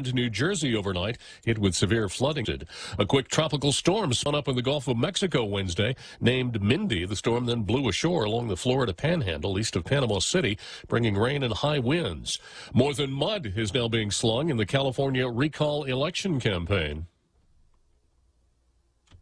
To New Jersey overnight, hit with severe flooding. A quick tropical storm spun up in the Gulf of Mexico Wednesday, named Mindy. The storm then blew ashore along the Florida Panhandle east of Panama City, bringing rain and high winds. More than mud is now being slung in the California recall election campaign.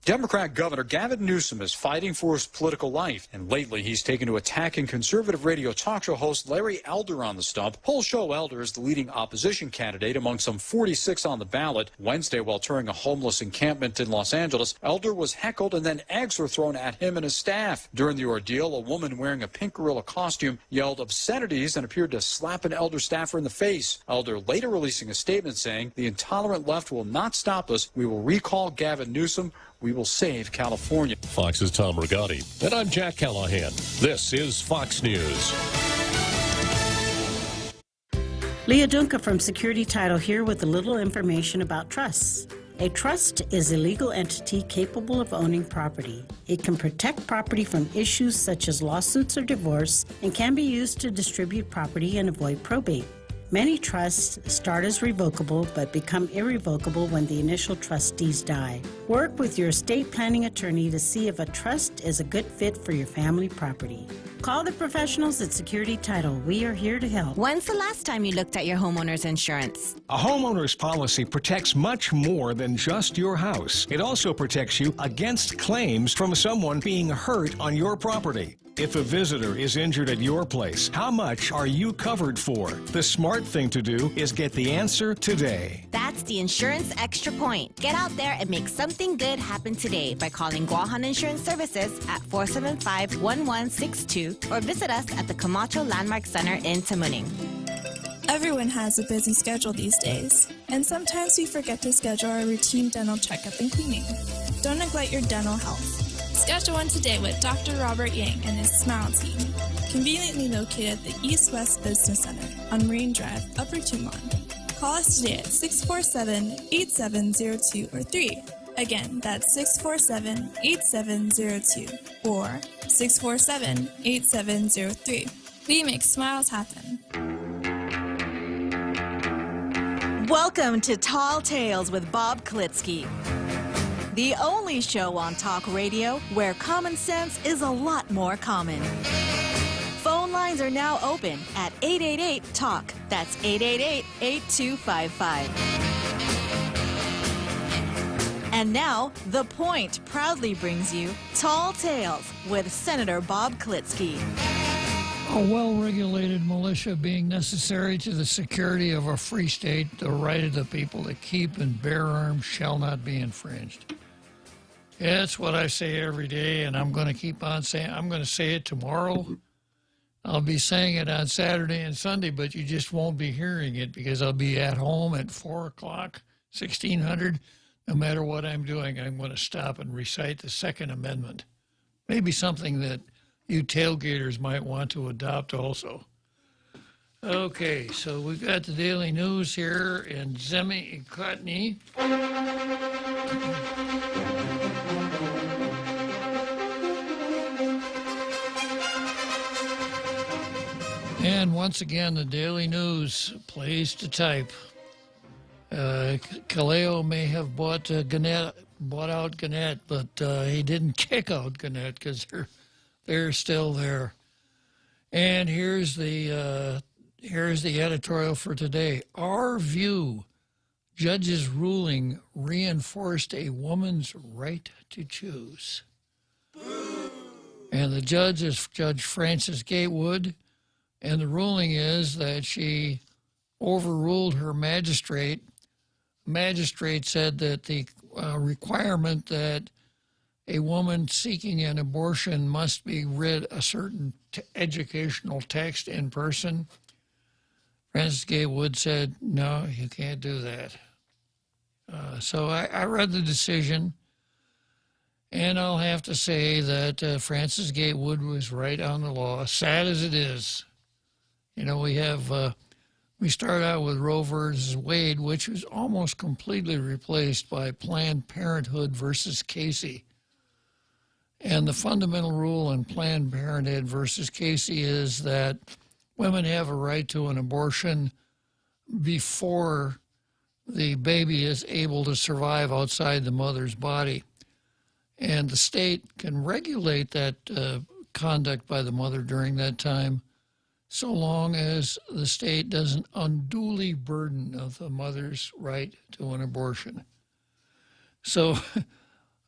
Democrat Governor Gavin Newsom is fighting for his political life, and lately he's taken to attacking conservative radio talk show host Larry Elder on the stump. Polls show Elder is the leading opposition candidate among some 46 on the ballot. Wednesday, while touring a homeless encampment in Los Angeles, Elder was heckled and then eggs were thrown at him and his staff. During the ordeal, a woman wearing a pink gorilla costume yelled obscenities and appeared to slap an Elder staffer in the face. Elder later releasing a statement saying, "The intolerant left will not stop us. We will recall Gavin Newsom. We will save California." Fox's Tom Rigotti. And I'm Jack Callahan. This is Fox News. Leah Dunca from Security Title here with a little information about trusts. A trust is a legal entity capable of owning property. It can protect property from issues such as lawsuits or divorce and can be used to distribute property and avoid probate. Many trusts start as revocable but become irrevocable when the initial trustees die. Work with your estate planning attorney to see if a trust is a good fit for your family property. Call the professionals at Security Title. We are here to help. When's the last time you looked at your homeowner's insurance? A homeowner's policy protects much more than just your house. It also protects you against claims from someone being hurt on your property. If a visitor is injured at your place, how much are you covered for? The smart thing to do is get the answer today. That's the Insurance Extra Point. Get out there and make something good happen today by calling Guahan Insurance Services at 475-1162 or visit us at the Camacho Landmark Center in Tamuning. Everyone has a busy schedule these days, and sometimes we forget to schedule our routine dental checkup and cleaning. Don't neglect your dental health. Schedule one today with Dr. Robert Yang and his Smile Team, conveniently located at the East West Business Center on Marine Drive, Upper Tumon. Call us today at 647-8702 or 3. Again, that's 647-8702 or 647-8703. We make smiles happen. Welcome to Tall Tales with Bob Klitzkie, the only show on talk radio where common sense is a lot more common. Phone lines are now open at 888-TALK. That's 888-8255. And now, The Point proudly brings you Tall Tales with Senator Bob Klitzkie. A well-regulated militia being necessary to the security of a free state, the right of the people to keep and bear arms shall not be infringed. Yeah, that's what I say every day, and I'm going to keep on saying. I'm going to say it tomorrow. I'll be saying it on Saturday and Sunday, but you just won't be hearing it because I'll be at home at 4 o'clock, 1600. No matter what I'm doing, I'm going to stop and recite the Second Amendment. Maybe something that you tailgaters might want to adopt also. Okay, so we've got the Daily News here in Zemi Ikotny. And once again, the Daily News plays to type. Kaleo may have bought out Gannett, but he didn't kick out Gannett because they're still there. And here's the editorial for today. Our view, judge's ruling reinforced a woman's right to choose. And the judge is Judge Frances Gatewood. And the ruling is that she overruled her magistrate. Magistrate said that the requirement that a woman seeking an abortion must be read a certain educational text in person. Frances Gatewood said, no, you can't do that. So I read the decision, and I'll have to say that Frances Gatewood was right on the law, sad as it is. You know, we start out with Roe versus Wade, which was almost completely replaced by Planned Parenthood versus Casey. And the fundamental rule in Planned Parenthood versus Casey is that women have a right to an abortion before the baby is able to survive outside the mother's body. And the state can regulate that conduct by the mother during that time, so long as the state doesn't unduly burden of the mother's right to an abortion. So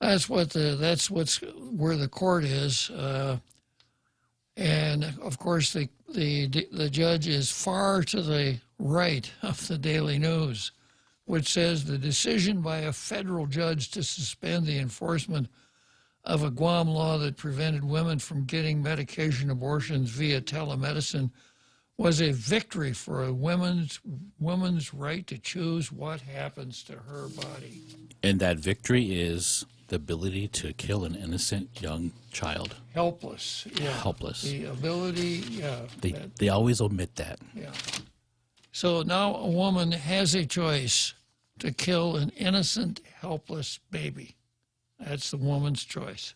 that's where the court is, and of course the judge is far to the right of the Daily News, which says the decision by a federal judge to suspend the enforcement of a Guam law that prevented women from getting medication abortions via telemedicine was a victory for a woman's right to choose what happens to her body. And that victory is the ability to kill an innocent young child. Helpless, yeah. Helpless. The ability, yeah. They always omit that. Yeah. So now a woman has a choice to kill an innocent, helpless baby. That's the woman's choice.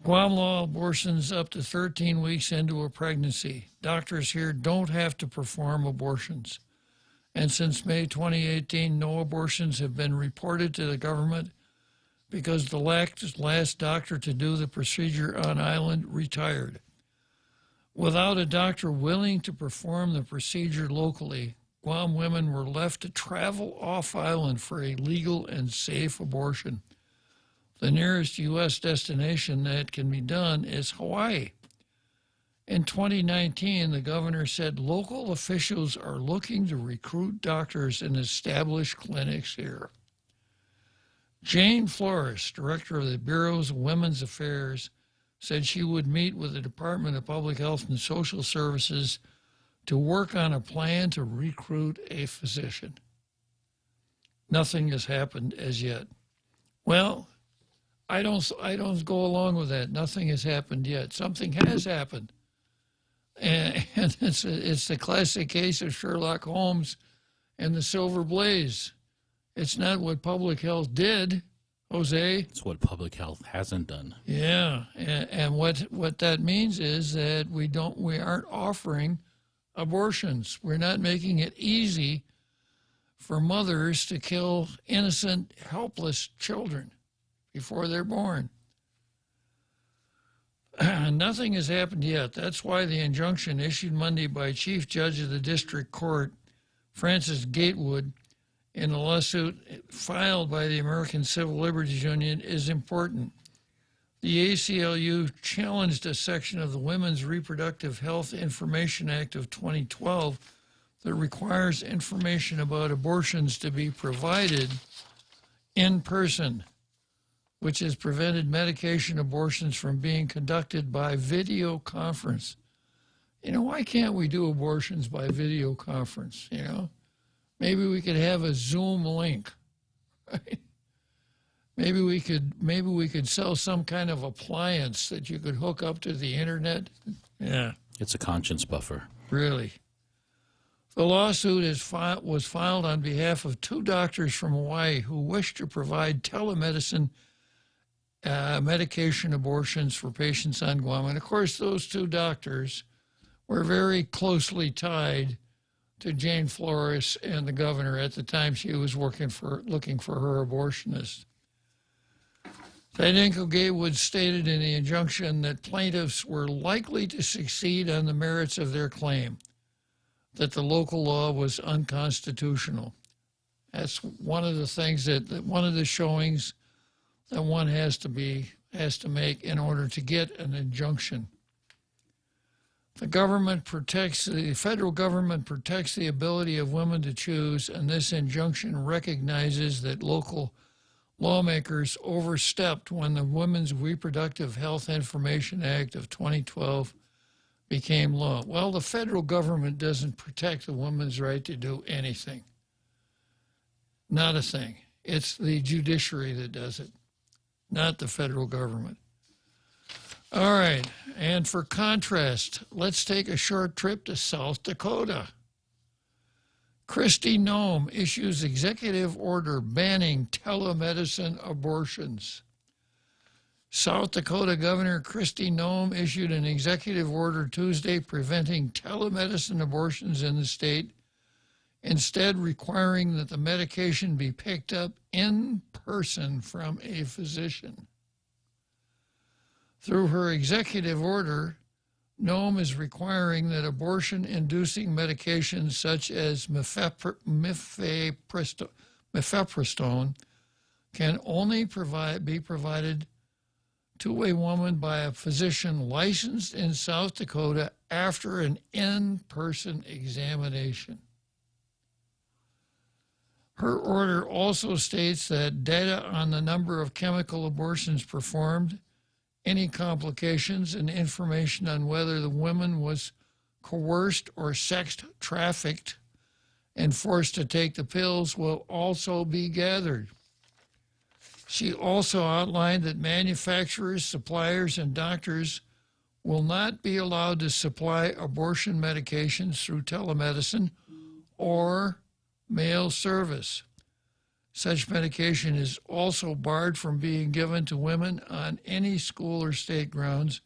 Guam law abortions up to 13 weeks into a pregnancy. Doctors here don't have to perform abortions. And since May 2018, no abortions have been reported to the government because the last doctor to do the procedure on island retired. Without a doctor willing to perform the procedure locally, Guam women were left to travel off-island for a legal and safe abortion. The nearest U.S. destination that can be done is Hawaii. In 2019, the governor said local officials are looking to recruit doctors and establish clinics here. Jane Flores, director of the Bureau's Women's Affairs, said she would meet with the Department of Public Health and Social Services to work on a plan to recruit a physician. Nothing has happened as yet. Well, I don't go along with that. Nothing has happened yet. Something has happened. And it's the classic case of Sherlock Holmes and the Silver Blaze. It's not what public health did, Jose. It's what public health hasn't done. Yeah, and what that means is that we aren't offering abortions. We're not making it easy for mothers to kill innocent, helpless children before they're born. Nothing has happened yet. That's why the injunction issued Monday by Chief Judge of the District Court, Francis Gatewood, in a lawsuit filed by the American Civil Liberties Union is important. The ACLU challenged a section of the Women's Reproductive Health Information Act of 2012 that requires information about abortions to be provided in person, which has prevented medication abortions from being conducted by video conference. You know, why can't we do abortions by video conference, you know? Maybe we could have a Zoom link, right? Maybe we could sell some kind of appliance that you could hook up to the internet. Yeah. It's a conscience buffer. Really. The lawsuit was filed on behalf of two doctors from Hawaii who wish to provide telemedicine medication abortions for patients on Guam. And of course, those two doctors were very closely tied to Jane Flores and the governor at the time she was looking for her abortionist. Federico Gatewood stated in the injunction that plaintiffs were likely to succeed on the merits of their claim, that the local law was unconstitutional. That's one of the things one of the showings that one has to make in order to get an injunction. The federal government protects the ability of women to choose, and this injunction recognizes that local lawmakers overstepped when the Women's Reproductive Health Information Act of 2012 became law. Well, the federal government doesn't protect the woman's right to do anything. Not a thing. It's the judiciary that does it, not the federal government. All right, and for contrast, let's take a short trip to South Dakota. Kristi Noem issues executive order banning telemedicine abortions. South Dakota Governor Kristi Noem issued an executive order Tuesday preventing telemedicine abortions in the state instead requiring that the medication be picked up in person from a physician. Through her executive order, Nome is requiring that abortion-inducing medications such as mifepristone can only be provided to a woman by a physician licensed in South Dakota after an in-person examination. Her order also states that data on the number of chemical abortions performed, any complications, and information on whether the woman was coerced or sex trafficked and forced to take the pills will also be gathered. She also outlined that manufacturers, suppliers, and doctors will not be allowed to supply abortion medications through telemedicine or mail service. Such medication is also barred from being given to women on any school or state grounds,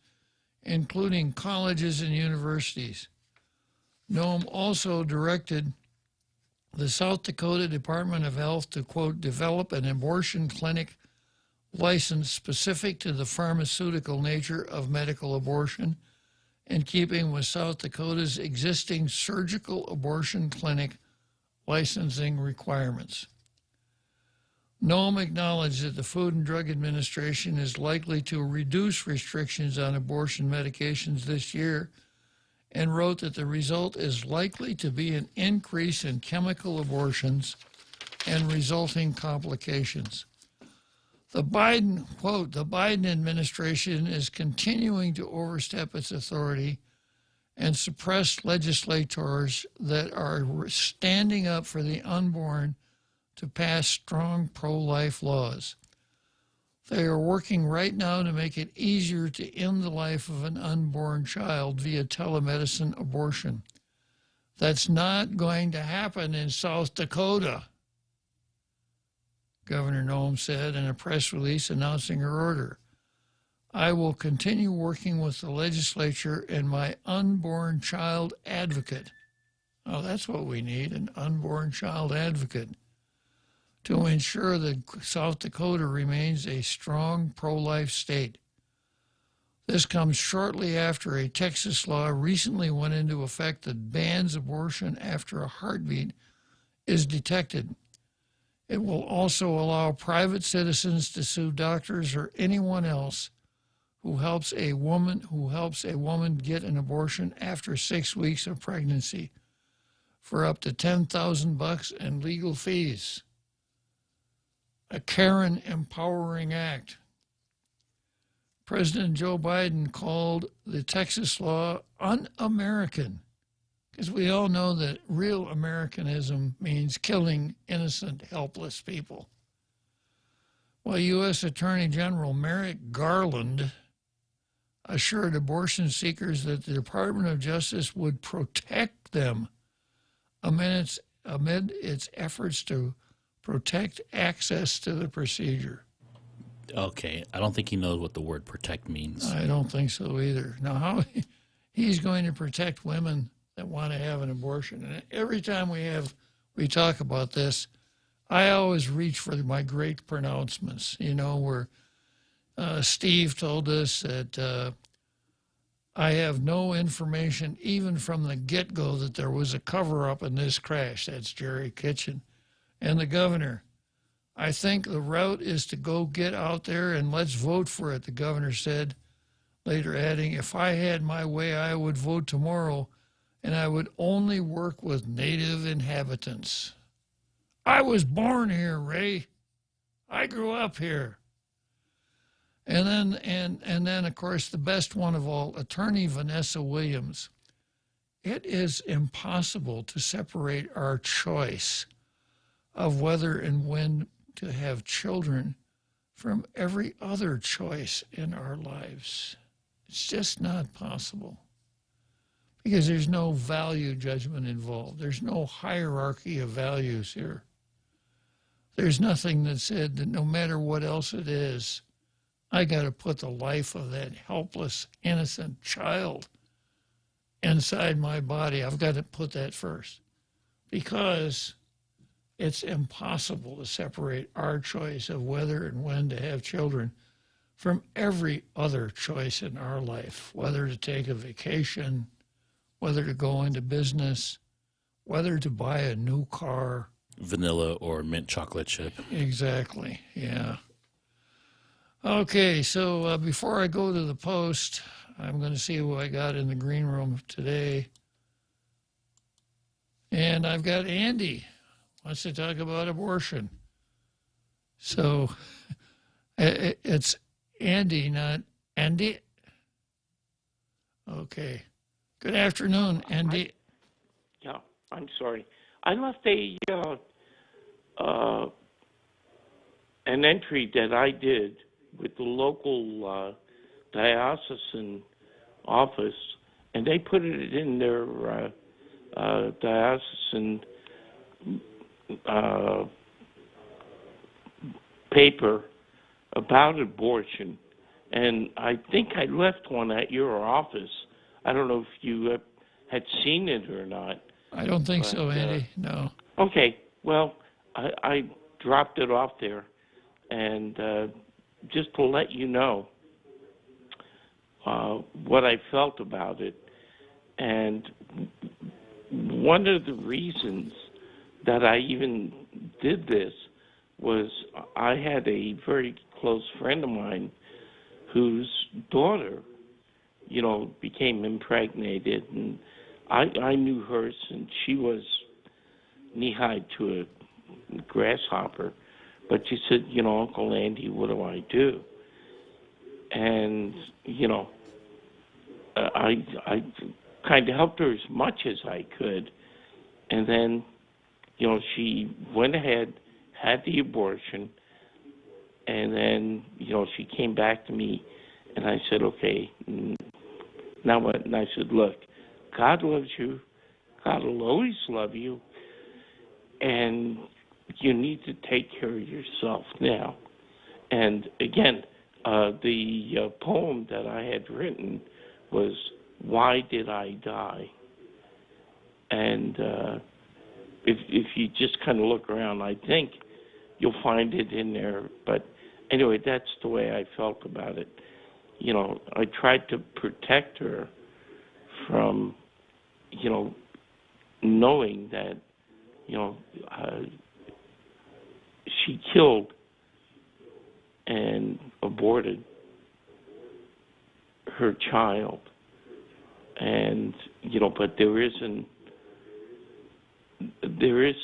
including colleges and universities. Nome also directed the South Dakota Department of Health to, quote, develop an abortion clinic license specific to the pharmaceutical nature of medical abortion, in keeping with South Dakota's existing surgical abortion clinic licensing requirements. Nome acknowledged that the Food and Drug Administration is likely to reduce restrictions on abortion medications this year, and wrote that the result is likely to be an increase in chemical abortions and resulting complications. The Biden, quote, the Biden administration is continuing to overstep its authority and suppress legislators that are standing up for the unborn to pass strong pro-life laws. They are working right now to make it easier to end the life of an unborn child via telemedicine abortion. That's not going to happen in South Dakota, Governor Nome said in a press release announcing her order. I will continue working with the legislature and my unborn child advocate. Oh, that's what we need, an unborn child advocate, to ensure that South Dakota remains a strong pro-life state. This comes shortly after a Texas law recently went into effect that bans abortion after a heartbeat is detected. It will also allow private citizens to sue doctors or anyone else who helps a woman get an abortion after 6 weeks of pregnancy for up to $10,000 in legal fees. A Karen Empowering Act. President Joe Biden called the Texas law un-American, because we all know that real Americanism means killing innocent, helpless people. Well, U.S. Attorney General Merrick Garland assured abortion seekers that the Department of Justice would protect them amid its efforts to protect access to the procedure. Okay, I don't think he knows what the word protect means. I don't think so either. Now, how he's going to protect women that want to have an abortion. And every time we talk about this, I always reach for my great pronouncements, where Steve told us that I have no information, even from the get-go, that there was a cover-up in this crash. That's Jerry Kitchen. And the governor, I think the route is to go get out there and let's vote for it, the governor said, later adding, if I had my way, I would vote tomorrow, and I would only work with native inhabitants. I was born here, Ray. I grew up here. And then, of course, the best one of all, Attorney Vanessa Williams. It is impossible to separate our choice of whether and when to have children from every other choice in our lives. It's just not possible, because there's no value judgment involved. There's no hierarchy of values here. There's nothing that said that no matter what else it is, I got to put the life of that helpless, innocent child inside my body. I've got to put that first. because it's impossible to separate our choice of whether and when to have children from every other choice in our life, whether to take a vacation, whether to go into business, whether to buy a new car. Vanilla or mint chocolate chip. Exactly, yeah. Okay, so before I go to the post, I'm going to see who I got in the green room today. And I've got Andy. Wants to talk about abortion. So it's Andy, not Andy. Okay. Good afternoon, Andy. I'm sorry. I left an entry that I did with the local diocesan office, and they put it in their diocesan paper about abortion, and I think I left one at your office. I don't know if you had seen it or not. I don't think so, Andy. No. Okay. Well, I dropped it off there, and just to let you know what I felt about it. And one of the reasons that I even did this was I had a very close friend of mine whose daughter, became impregnated, and I knew her since she was knee-high to a grasshopper. But she said, Uncle Andy, what do I do? And, I kind of helped her as much as I could. And then, she went ahead, had the abortion, and then, she came back to me, and I said, okay, now what? And I said, look, God loves you. God will always love you. And you need to take care of yourself now. And again, the poem that I had written was, Why Did I Die? And if you just kind of look around, I think you'll find it in there. But anyway, that's the way I felt about it. I tried to protect her from, knowing that, she killed and aborted her child. And, but there is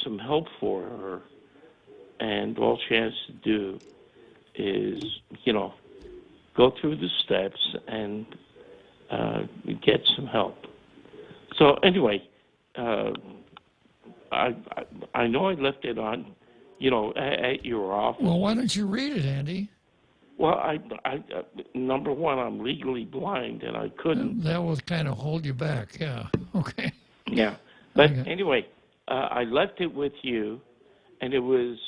some help for her. And all she has to do is, go through the steps and get some help. So anyway, I know I left it on, at your office. Well, why don't you read it, Andy? Well, I number one, I'm legally blind, and I couldn't. That will kind of hold you back, yeah. Okay. Yeah. But anyway, I left it with you, and it was,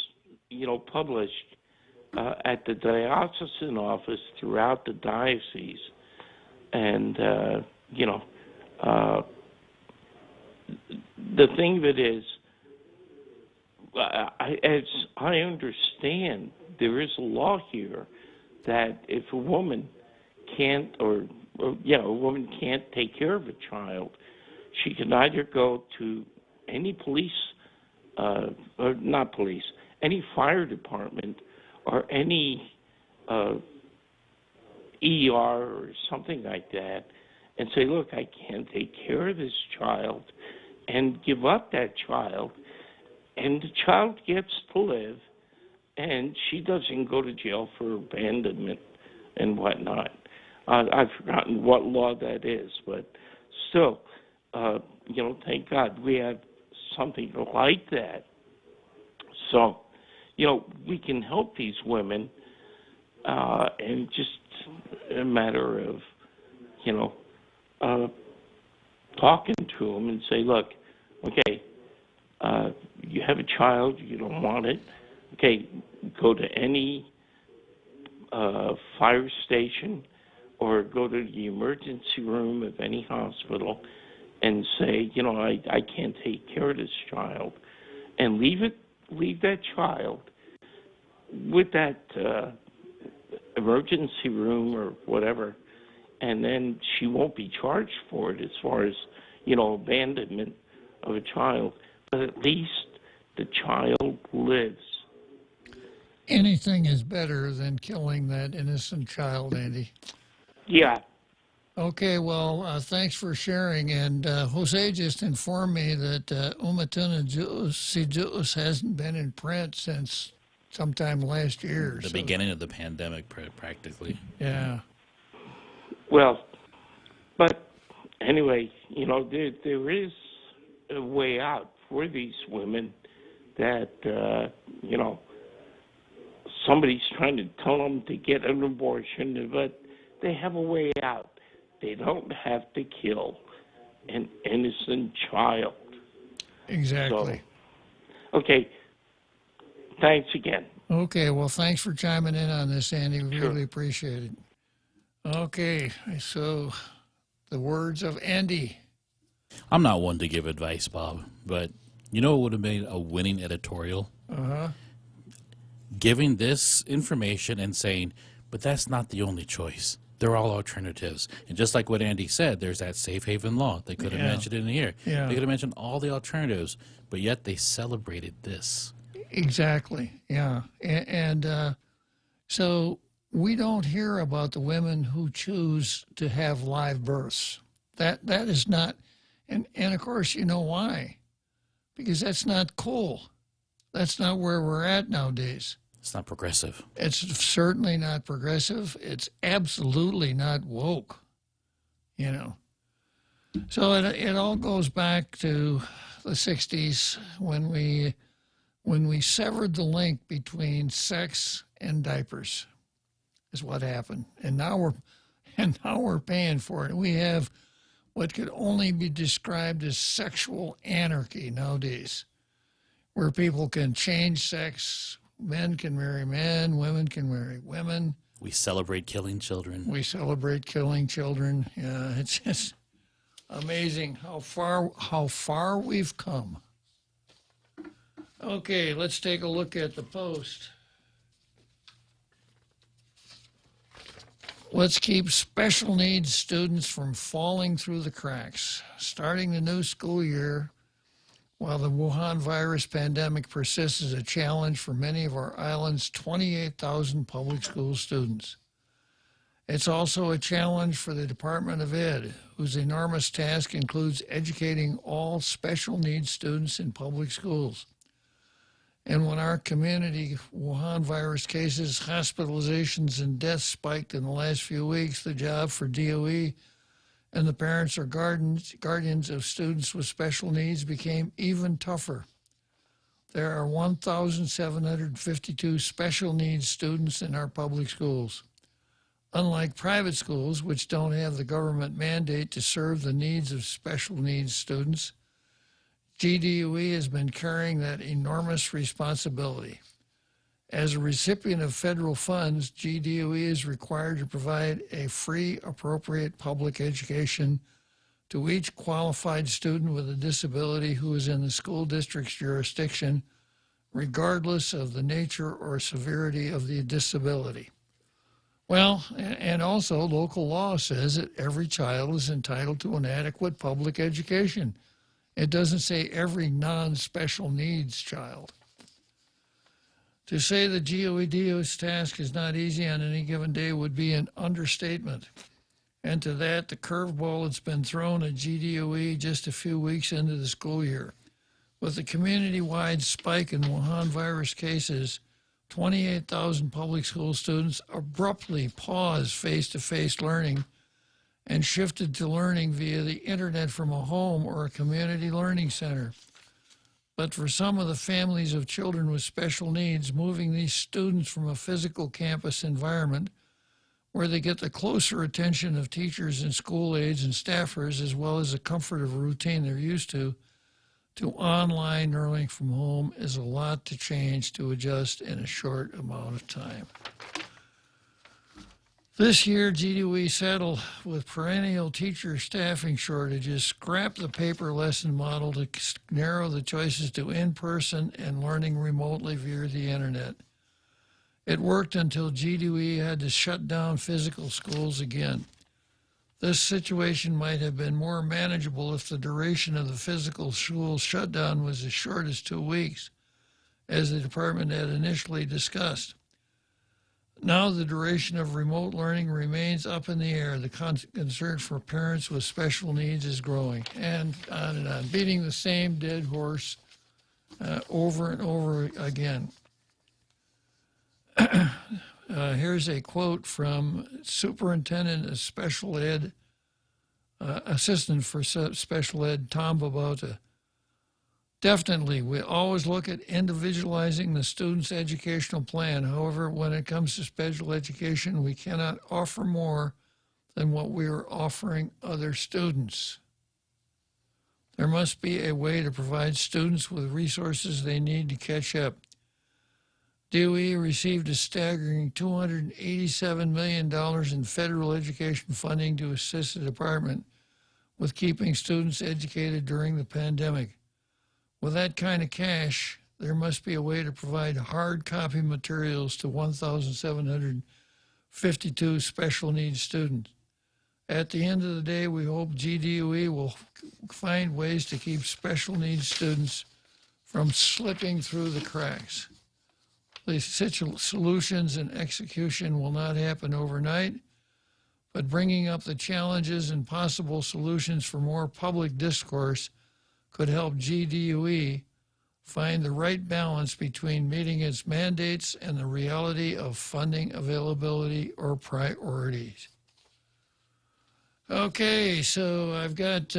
published at the diocesan office throughout the diocese. And, the thing of it is, as I understand, there is a law here that if a woman can't, a woman can't take care of a child, she can either go to any police, or not police, any fire department, or any ER or something like that, and say, look, I can't take care of this child, and give up that child, and the child gets to live, and she doesn't go to jail for abandonment and whatnot. I've forgotten what law that is, but still, thank God we have something like that. So, we can help these women, and just a matter of, talking to them and say, look, okay, you have a child, you don't want it. Okay, go to any fire station or go to the emergency room of any hospital and say, you know, I can't take care of this child, and leave that child with that emergency room or whatever, and then she won't be charged for it as far as, you know, abandonment of a child, but at least the child lives. Anything is better than killing that innocent child, Andy. Yeah. Okay, well, thanks for sharing. And Jose just informed me that Umatuna Si Juice hasn't been in print since sometime last year. The beginning of the pandemic, practically. Yeah. Well, but anyway, you know, there is a way out for these women that, you know, somebody's trying to tell them to get an abortion, but they have a way out. They don't have to kill an innocent child. Exactly. So, okay. Thanks again. Okay, well, thanks for chiming in on this, Andy. We Sure. really appreciate it. Okay, so the words of Andy. I'm not one to give advice, Bob, but you know what would have made a winning editorial? Uh-huh. Giving this information and saying, but that's not the only choice. They're all alternatives. And just like what Andy said, there's that safe haven law. They could have mentioned it in here. Yeah. They could have mentioned all the alternatives, but yet they celebrated this. Exactly, yeah. And so we don't hear about the women who choose to have live births. That is not, and of course, you know why? Because that's not cool. That's not where we're at nowadays. It's not progressive. It's certainly not progressive. It's absolutely not woke, you know. So it all goes back to the 60s when we severed the link between sex and diapers is what happened. And now we're paying for it. We have what could only be described as sexual anarchy nowadays, where people can change sex. Men can marry men, women can marry women. We celebrate killing children. We celebrate killing children. Yeah, it's just amazing how far we've come. Okay, let's take a look at the Post. Let's keep special needs students from falling through the cracks. Starting the new school year, while the Wuhan virus pandemic persists as a challenge for many of our island's 28,000 public school students. It's also a challenge for the Department of Ed, whose enormous task includes educating all special needs students in public schools. And when our community Wuhan virus cases, hospitalizations, and deaths spiked in the last few weeks, the job for DOE and the parents or guardians of students with special needs became even tougher. There are 1,752 special needs students in our public schools. Unlike private schools, which don't have the government mandate to serve the needs of special needs students, GDOE has been carrying that enormous responsibility. As a recipient of federal funds, GDOE is required to provide a free, appropriate public education to each qualified student with a disability who is in the school district's jurisdiction, regardless of the nature or severity of the disability. Well, and also local law says that every child is entitled to an adequate public education. It doesn't say every non-special needs child. To say the GOEDO's task is not easy on any given day would be an understatement. And to that, the curveball that's been thrown at GDOE just a few weeks into the school year. With the community-wide spike in Wuhan virus cases, 28,000 public school students abruptly paused face-to-face learning and shifted to learning via the internet from a home or a community learning center. But for some of the families of children with special needs, moving these students from a physical campus environment where they get the closer attention of teachers and school aides and staffers, as well as the comfort of a routine they're used to online learning from home is a lot to change to adjust in a short amount of time. This year, GDOE settled with perennial teacher staffing shortages, scrapped the paper lesson model to narrow the choices to in-person and learning remotely via the internet. It worked until GDOE had to shut down physical schools again. This situation might have been more manageable if the duration of the physical school shutdown was as short as 2 weeks, as the department had initially discussed. Now the duration of remote learning remains up in the air. The concern for parents with special needs is growing, and on, beating the same dead horse over and over again. Here's a quote from Superintendent of Special Ed, Assistant for Special Ed, Tom Babauta. Definitely, we always look at individualizing the student's educational plan. However, when it comes to special education, we cannot offer more than what we are offering other students. There must be a way to provide students with resources they need to catch up. DOE received a staggering $287 million in federal education funding to assist the department with keeping students educated during the pandemic. With that kind of cash, there must be a way to provide hard copy materials to 1,752 special needs students. At the end of the day, we hope GDOE will find ways to keep special needs students from slipping through the cracks. The solutions and execution will not happen overnight, but bringing up the challenges and possible solutions for more public discourse could help GDOE find the right balance between meeting its mandates and the reality of funding availability or priorities. Okay, so I've got,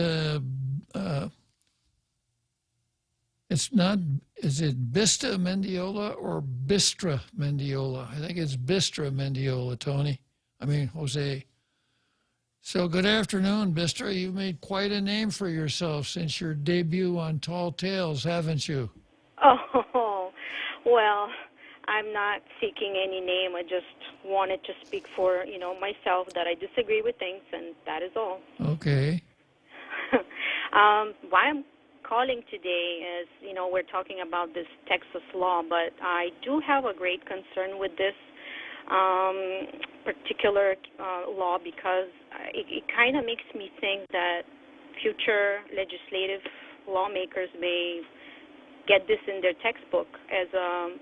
it's not, is it Bista Mendiola or Bistra Mendiola? I think it's Bistra Mendiola, Tony. Jose. So good afternoon, Bistra. You've made quite a name for yourself since your debut on Tall Tales, haven't you? Oh, well, I'm not seeking any name. I just wanted to speak for, myself, that I disagree with things, and that is all. Okay. Why I'm calling today is, we're talking about this Texas law, but I do have a great concern with this particular law because it kind of makes me think that future legislative lawmakers may get this in their textbook as a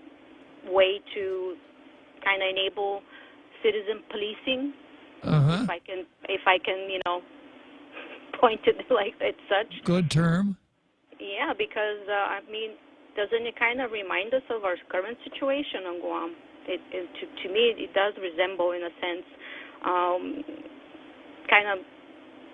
way to kind of enable citizen policing. Uh-huh. If I can, point it like it's such. Good term. Yeah, because doesn't it kind of remind us of our current situation on Guam? To me, it does resemble, in a sense,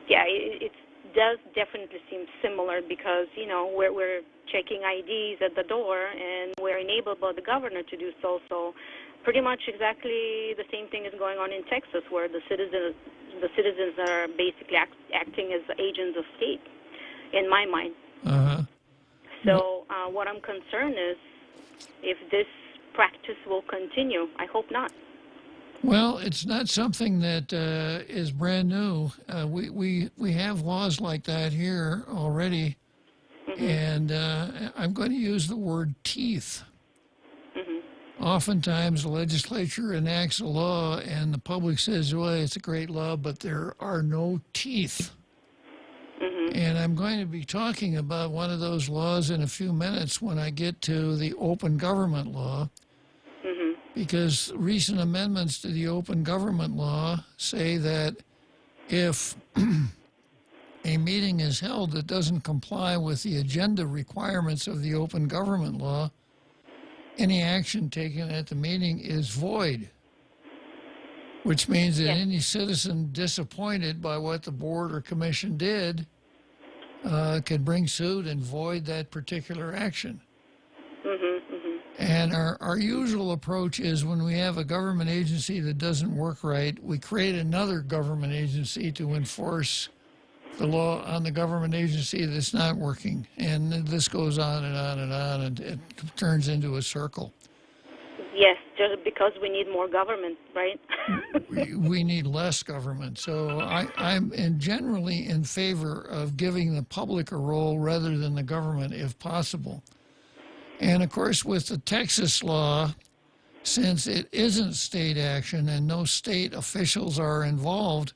it does definitely seem similar because, we're checking IDs at the door and we're enabled by the governor to do so. So pretty much exactly the same thing is going on in Texas, where the citizens are basically acting as agents of state, in my mind. Uh-huh. So what I'm concerned is if this practice will continue. I hope not. Well, it's not something that is brand new. We have laws like that here already, mm-hmm. and I'm going to use the word teeth. Mm-hmm. Oftentimes, the legislature enacts a law, and the public says, well, it's a great law, but there are no teeth. Mm-hmm. And I'm going to be talking about one of those laws in a few minutes when I get to the open government law. Mm-hmm. Because recent amendments to the open government law say that if a meeting is held that doesn't comply with the agenda requirements of the open government law, any action taken at the meeting is void, which means that any citizen disappointed by what the board or commission did can bring suit and void that particular action. Mm-hmm, mm-hmm. And our usual approach is when we have a government agency that doesn't work right, we create another government agency to enforce the law on the government agency that's not working. And this goes on and on and on, and it turns into a circle. Yes, just because we need more government, right? we need less government. So I'm generally in favor of giving the public a role rather than the government if possible. And of course, with the Texas law, since it isn't state action and no state officials are involved,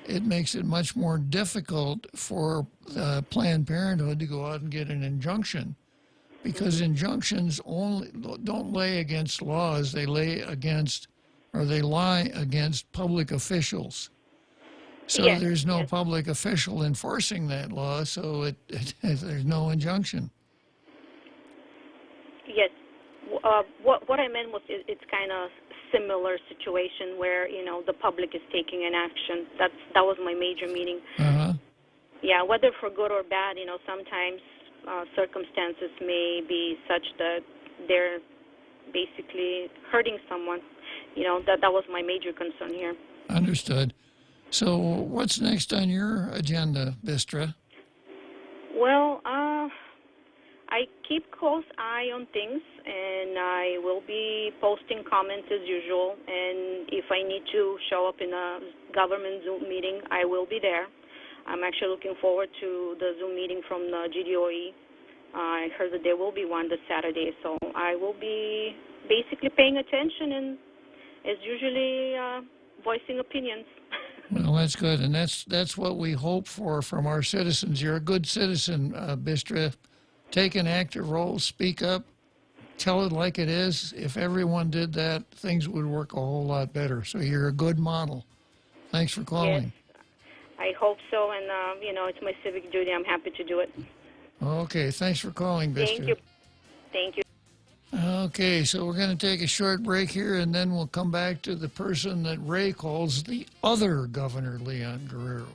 it makes it much more difficult for Planned Parenthood to go out and get an injunction, because injunctions only don't lay against laws, they lie against public officials. So Yes, there's no yes. public official enforcing that law, so there's no injunction. Yes. What I meant was it's kind of similar situation where, you know, the public is taking an action. That was my major meaning. Uh-huh. Yeah, whether for good or bad, you know, sometimes circumstances may be such that they're basically hurting someone. You know, that was my major concern here. Understood. So what's next on your agenda, Bistra? Well, I keep close eye on things, and I will be posting comments as usual. And if I need to show up in a government Zoom meeting, I will be there. I'm actually looking forward to the Zoom meeting from the GDOE. I heard that there will be one this Saturday, so I will be basically paying attention and, as usually, voicing opinions. Well, that's good, and that's what we hope for from our citizens. You're a good citizen, Bistra. Take an active role, speak up, tell it like it is. If everyone did that, things would work a whole lot better. So you're a good model. Thanks for calling. Yes, I hope so, and, you know, it's my civic duty. I'm happy to do it. Okay, thanks for calling, Bistra. Thank you. Thank you. Okay, so we're going to take a short break here, and then we'll come back to the person that Ray calls the other Governor Leon Guerrero.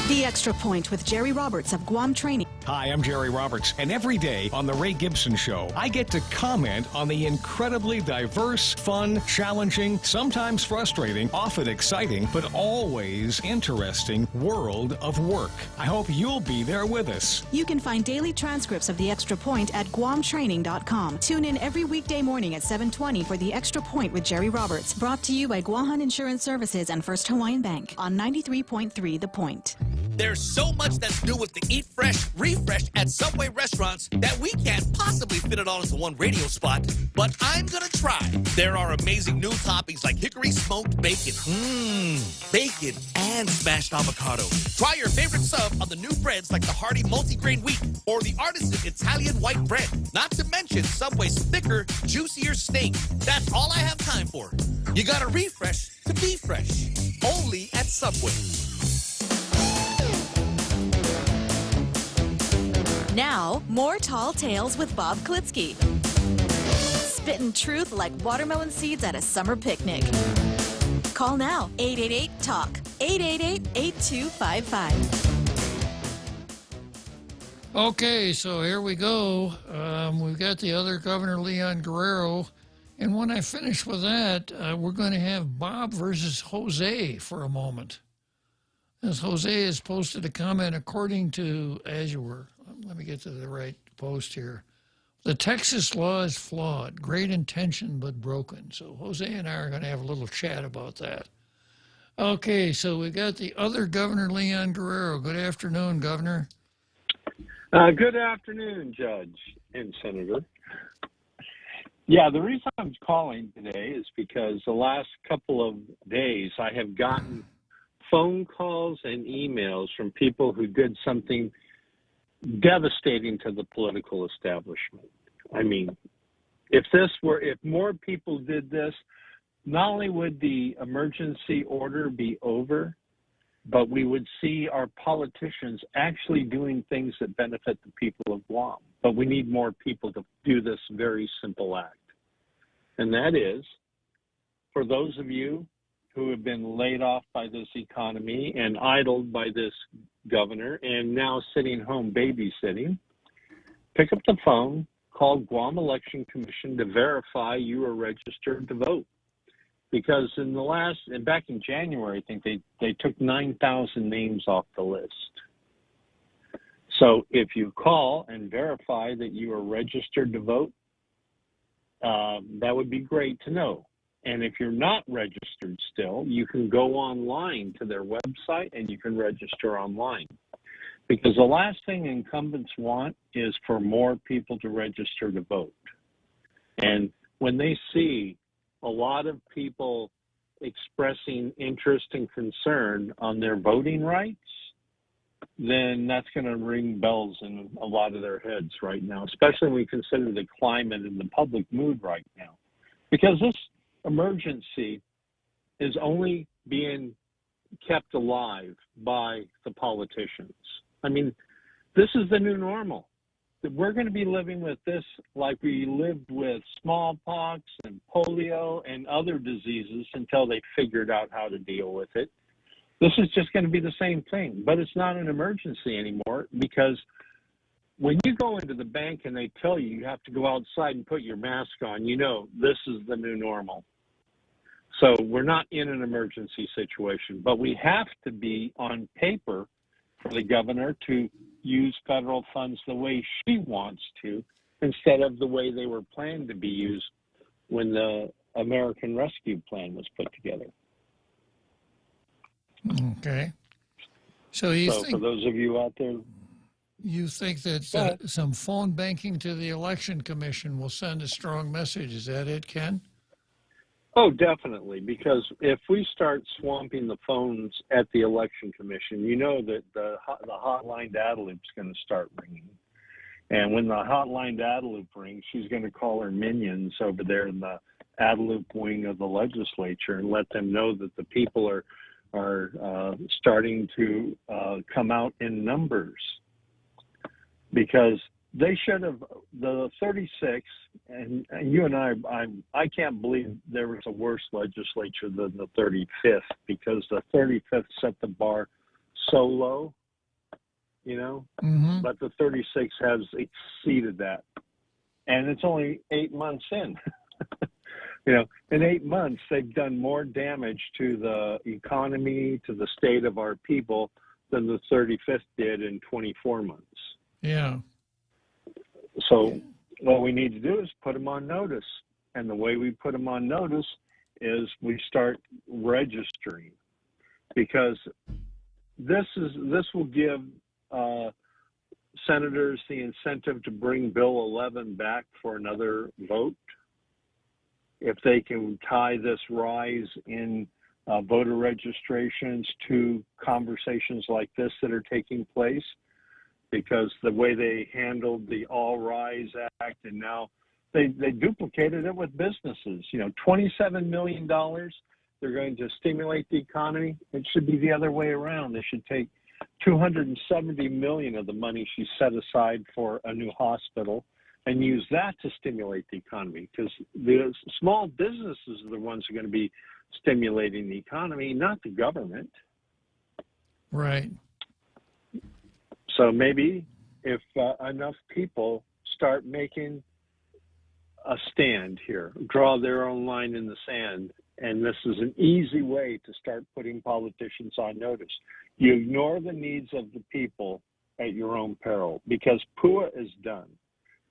The Extra Point with Jerry Roberts of Guam Training. Hi, I'm Jerry Roberts, and every day on The Ray Gibson Show, I get to comment on the incredibly diverse, fun, challenging, sometimes frustrating, often exciting, but always interesting world of work. I hope you'll be there with us. You can find daily transcripts of The Extra Point at guamtraining.com. Tune in every weekday morning at 7:20 for The Extra Point with Jerry Roberts. Brought to you by Guahan Insurance Services and First Hawaiian Bank on 93.3 The Point. There's so much that's new with the Eat Fresh, Refresh at Subway restaurants that we can't possibly fit it all into one radio spot, but I'm gonna try. There are amazing new toppings like hickory smoked bacon, bacon and smashed avocado. Try your favorite sub on the new breads like the hearty multigrain wheat or the artisan Italian white bread. Not to mention Subway's thicker, juicier steak. That's all I have time for. You gotta refresh to be fresh. Only at Subway. Now, more Tall Tales with Bob Klitzkie. Spitting truth like watermelon seeds at a summer picnic. Call now, 888-TALK, 888-8255. Okay, so here we go. We've got the other Governor Leon Guerrero. And when I finish with that, we're going to have Bob versus Jose for a moment. As Jose has posted a comment according to Azure. Let me get to the right post here. The Texas law is flawed, great intention but broken. So Jose and I are going to have a little chat about that. Okay, so we got the other Governor Leon Guerrero. Good afternoon, Governor. Good afternoon, Judge and Senator. Yeah, the reason I'm calling today is because the last couple of days I have gotten phone calls and emails from people who did something devastating to the political establishment. I mean, if more people did this, not only would the emergency order be over, but we would see our politicians actually doing things that benefit the people of Guam. But we need more people to do this very simple act. And that is, for those of you who have been laid off by this economy and idled by this governor and now sitting home babysitting, pick up the phone, call Guam Election Commission to verify you are registered to vote. Because back in January, I think they took 9,000 names off the list. So if you call and verify that you are registered to vote, that would be great to know. And if you're not registered still, you can go online to their website and you can register online. Because the last thing incumbents want is for more people to register to vote. And when they see a lot of people expressing interest and concern on their voting rights, then that's going to ring bells in a lot of their heads right now, especially when we consider the climate and the public mood right now. Because this emergency is only being kept alive by the politicians. I mean, this is the new normal. We're going to be living with this like we lived with smallpox and polio and other diseases until they figured out how to deal with it. This is just going to be the same thing, but it's not an emergency anymore, because when you go into the bank and they tell you you have to go outside and put your mask on, you know this is the new normal. So we're not in an emergency situation, but we have to be on paper for the governor to use federal funds the way she wants to, instead of the way they were planned to be used when the American Rescue Plan was put together. Okay. So you think, for those of you out there, you think that some phone banking to the Election Commission will send a strong message? Is that it, Ken? Oh, definitely, because if we start swamping the phones at the Election Commission, you know that the hotline data loop is going to start ringing. And when the hotline data loop rings, she's going to call her minions over there in the data loop wing of the legislature and let them know that the people are starting to come out in numbers. Because they should have, the 36, and you and I can't believe there was a worse legislature than the 35th, because the 35th set the bar so low, you know, but the 36 has exceeded that. And it's only 8 months in. You know, in 8 months, they've done more damage to the economy, to the state of our people, than the 35th did in 24 months. Yeah. So what we need to do is put them on notice. And the way we put them on notice is we start registering, because this will give senators the incentive to bring Bill 11 back for another vote. If they can tie this rise in voter registrations to conversations like this that are taking place, because the way they handled the All Rise Act, and now they duplicated it with businesses. You know, $27 million, they're going to stimulate the economy. It should be the other way around. They should take $270 million of the money she set aside for a new hospital and use that to stimulate the economy, because the small businesses are the ones who are going to be stimulating the economy, not the government. Right. So maybe if enough people start making a stand here, draw their own line in the sand, and this is an easy way to start putting politicians on notice. You ignore the needs of the people at your own peril, because PUA is done.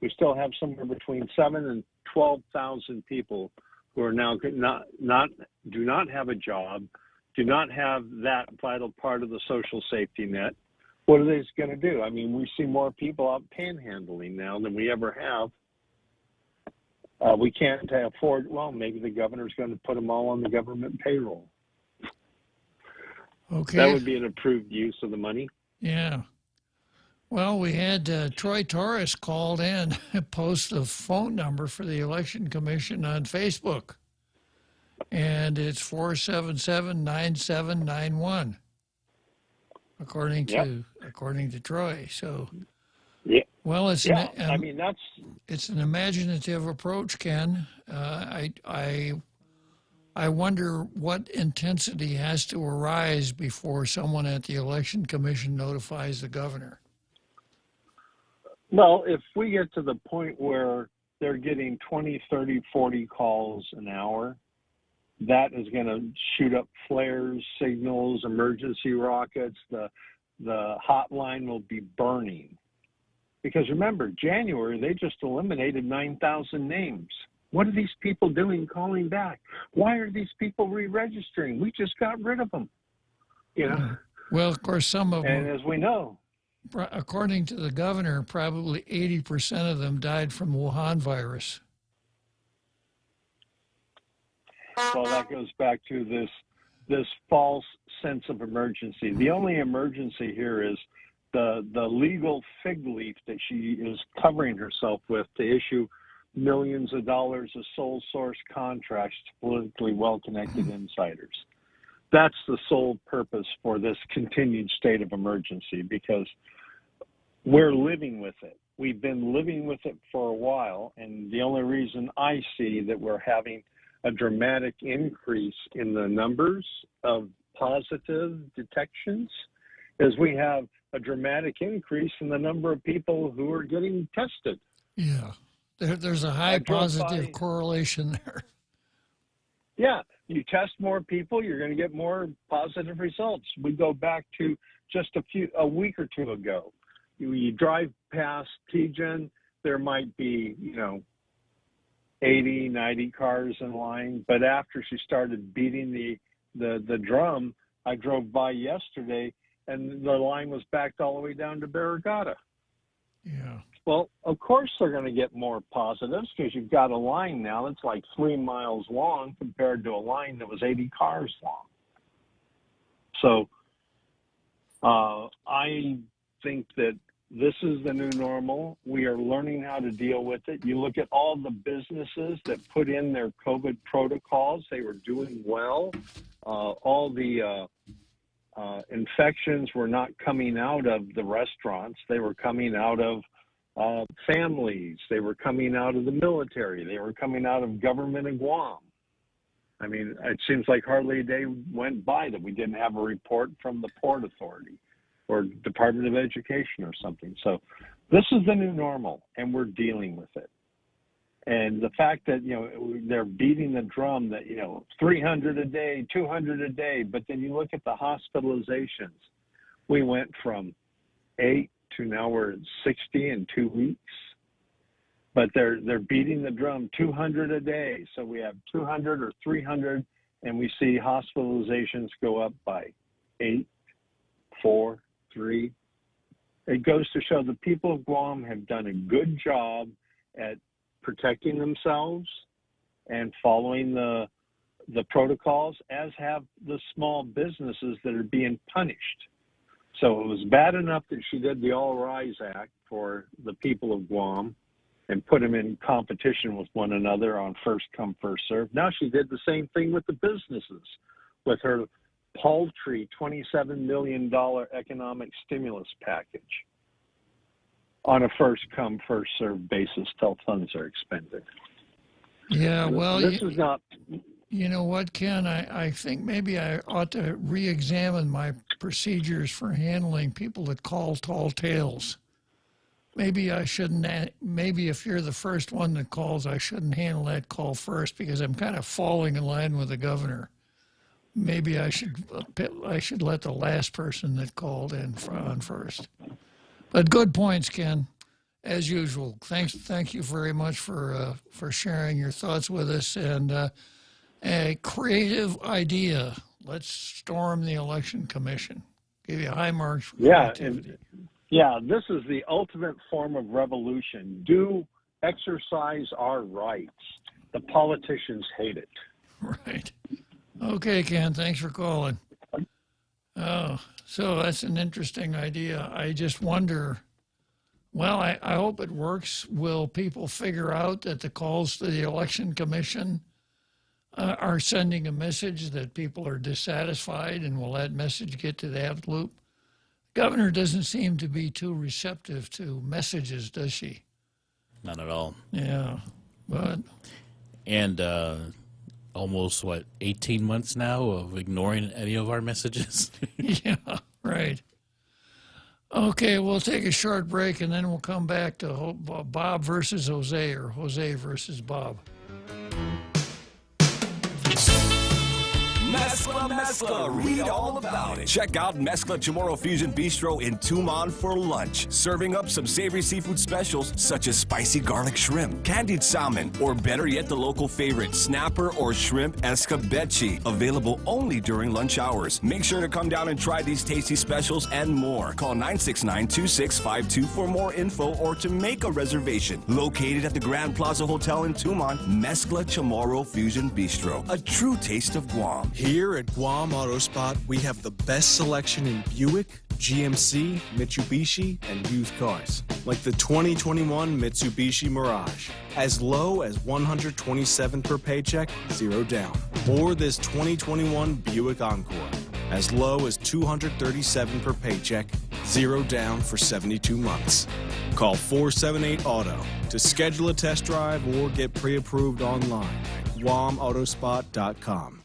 We still have somewhere between 7,000 and 12,000 people who are now do not have a job, do not have that vital part of the social safety net. What are they going to do? I mean, we see more people out panhandling now than we ever have. We can't afford, well, maybe the governor's going to put them all on the government payroll. Okay. That would be an approved use of the money. Yeah. Well, we had Troy Torres called in and post a phone number for the Election Commission on Facebook. And it's 477-9791. According to Troy. So, yeah. Well, it's I mean, it's an imaginative approach, Ken. I wonder what intensity has to arise before someone at the Election Commission notifies the governor. Well, if we get to the point where they're getting 20, 30, 40 calls an hour, that is going to shoot up flares, signals, emergency rockets. The the hotline will be burning. Because remember, January, they just eliminated 9,000 names. What are these people doing calling back? Why are these people re-registering? We just got rid of them. You know? Well, of course, some of them, and as we know, according to the governor, probably 80% of them died from Wuhan virus. Well, that goes back to this false sense of emergency. The only emergency here is the legal fig leaf that she is covering herself with to issue millions of dollars of sole source contracts to politically well-connected insiders. That's the sole purpose for this continued state of emergency, because we're living with it. We've been living with it for a while, and the only reason I see that we're having a dramatic increase in the numbers of positive detections is we have a dramatic increase in the number of people who are getting tested. Yeah, there's a high positive correlation there. Yeah, you test more people, you're going to get more positive results. We go back to just a week or two ago. You drive past TGen, there might be, 80, 90 cars in line. But after she started beating the drum, I drove by yesterday and the line was backed all the way down to Barragata. Yeah. Well, of course they're going to get more positives because you've got a line now that's like 3 miles long compared to a line that was 80 cars long. So I think that this is the new normal. We are learning how to deal with it. You look at all the businesses that put in their COVID protocols, they were doing well. All the infections were not coming out of the restaurants. They were coming out of families. They were coming out of the military. They were coming out of government in Guam. I mean, it seems like hardly a day went by that we didn't have a report from the Port Authority or Department of Education or something. So this is the new normal, and we're dealing with it. And the fact that, they're beating the drum that, 300 a day, 200 a day, but then you look at the hospitalizations. We went from 8 to now we're at 60 in 2 weeks. But they're beating the drum 200 a day. So we have 200 or 300, and we see hospitalizations go up by 8, 4, 3. It goes to show the people of Guam have done a good job at protecting themselves and following the protocols, as have the small businesses that are being punished. So it was bad enough that she did the All Rise Act for the people of Guam and put them in competition with one another on first come, first serve. Now she did the same thing with the businesses with her paltry $27 million economic stimulus package on a first come, first serve basis till funds are expended. Yeah, well, this is not. You know what, Ken? I think maybe I ought to re-examine my procedures for handling people that call tall tales. Maybe I shouldn't. Maybe if you're the first one that calls, I shouldn't handle that call first because I'm kind of falling in line with the governor. Maybe I should let the last person that called in on first. But good points, Ken, as usual. Thank you very much for sharing your thoughts with us, and a creative idea. Let's storm the election commission. Give you high marks for creativity. Yeah, this is the ultimate form of revolution. Do exercise our rights. The politicians hate it. Right. Okay, Ken, thanks for calling. Oh, so that's an interesting idea. I just wonder, well, I hope it works. Will people figure out that the calls to the election commission are sending a message that people are dissatisfied, and will that message get to that loop? Governor doesn't seem to be too receptive to messages, does she? Not at all. Yeah, but... And almost, 18 months now of ignoring any of our messages? Yeah, right. Okay, we'll take a short break, and then we'll come back to Bob versus Jose, or Jose versus Bob. Mescla, mescla, read all about it. Check out Mescla Chamorro Fusion Bistro in Tucumán for lunch. Serving up some savory seafood specials such as spicy garlic shrimp, candied salmon, or better yet, the local favorite, snapper or shrimp escabeche. Available only during lunch hours. Make sure to come down and try these tasty specials and more. Call 969-2652 for more info or to make a reservation. Located at the Grand Plaza Hotel in Tucumán, Mescla Chamorro Fusion Bistro. A true taste of Guam. Here at Guam Auto Spot, we have the best selection in Buick, GMC, Mitsubishi, and used cars. Like the 2021 Mitsubishi Mirage. As low as $127 per paycheck, 0 down. Or this 2021 Buick Encore. As low as $237 per paycheck, 0 down for 72 months. Call 478-AUTO to schedule a test drive or get pre-approved online at guamautospot.com.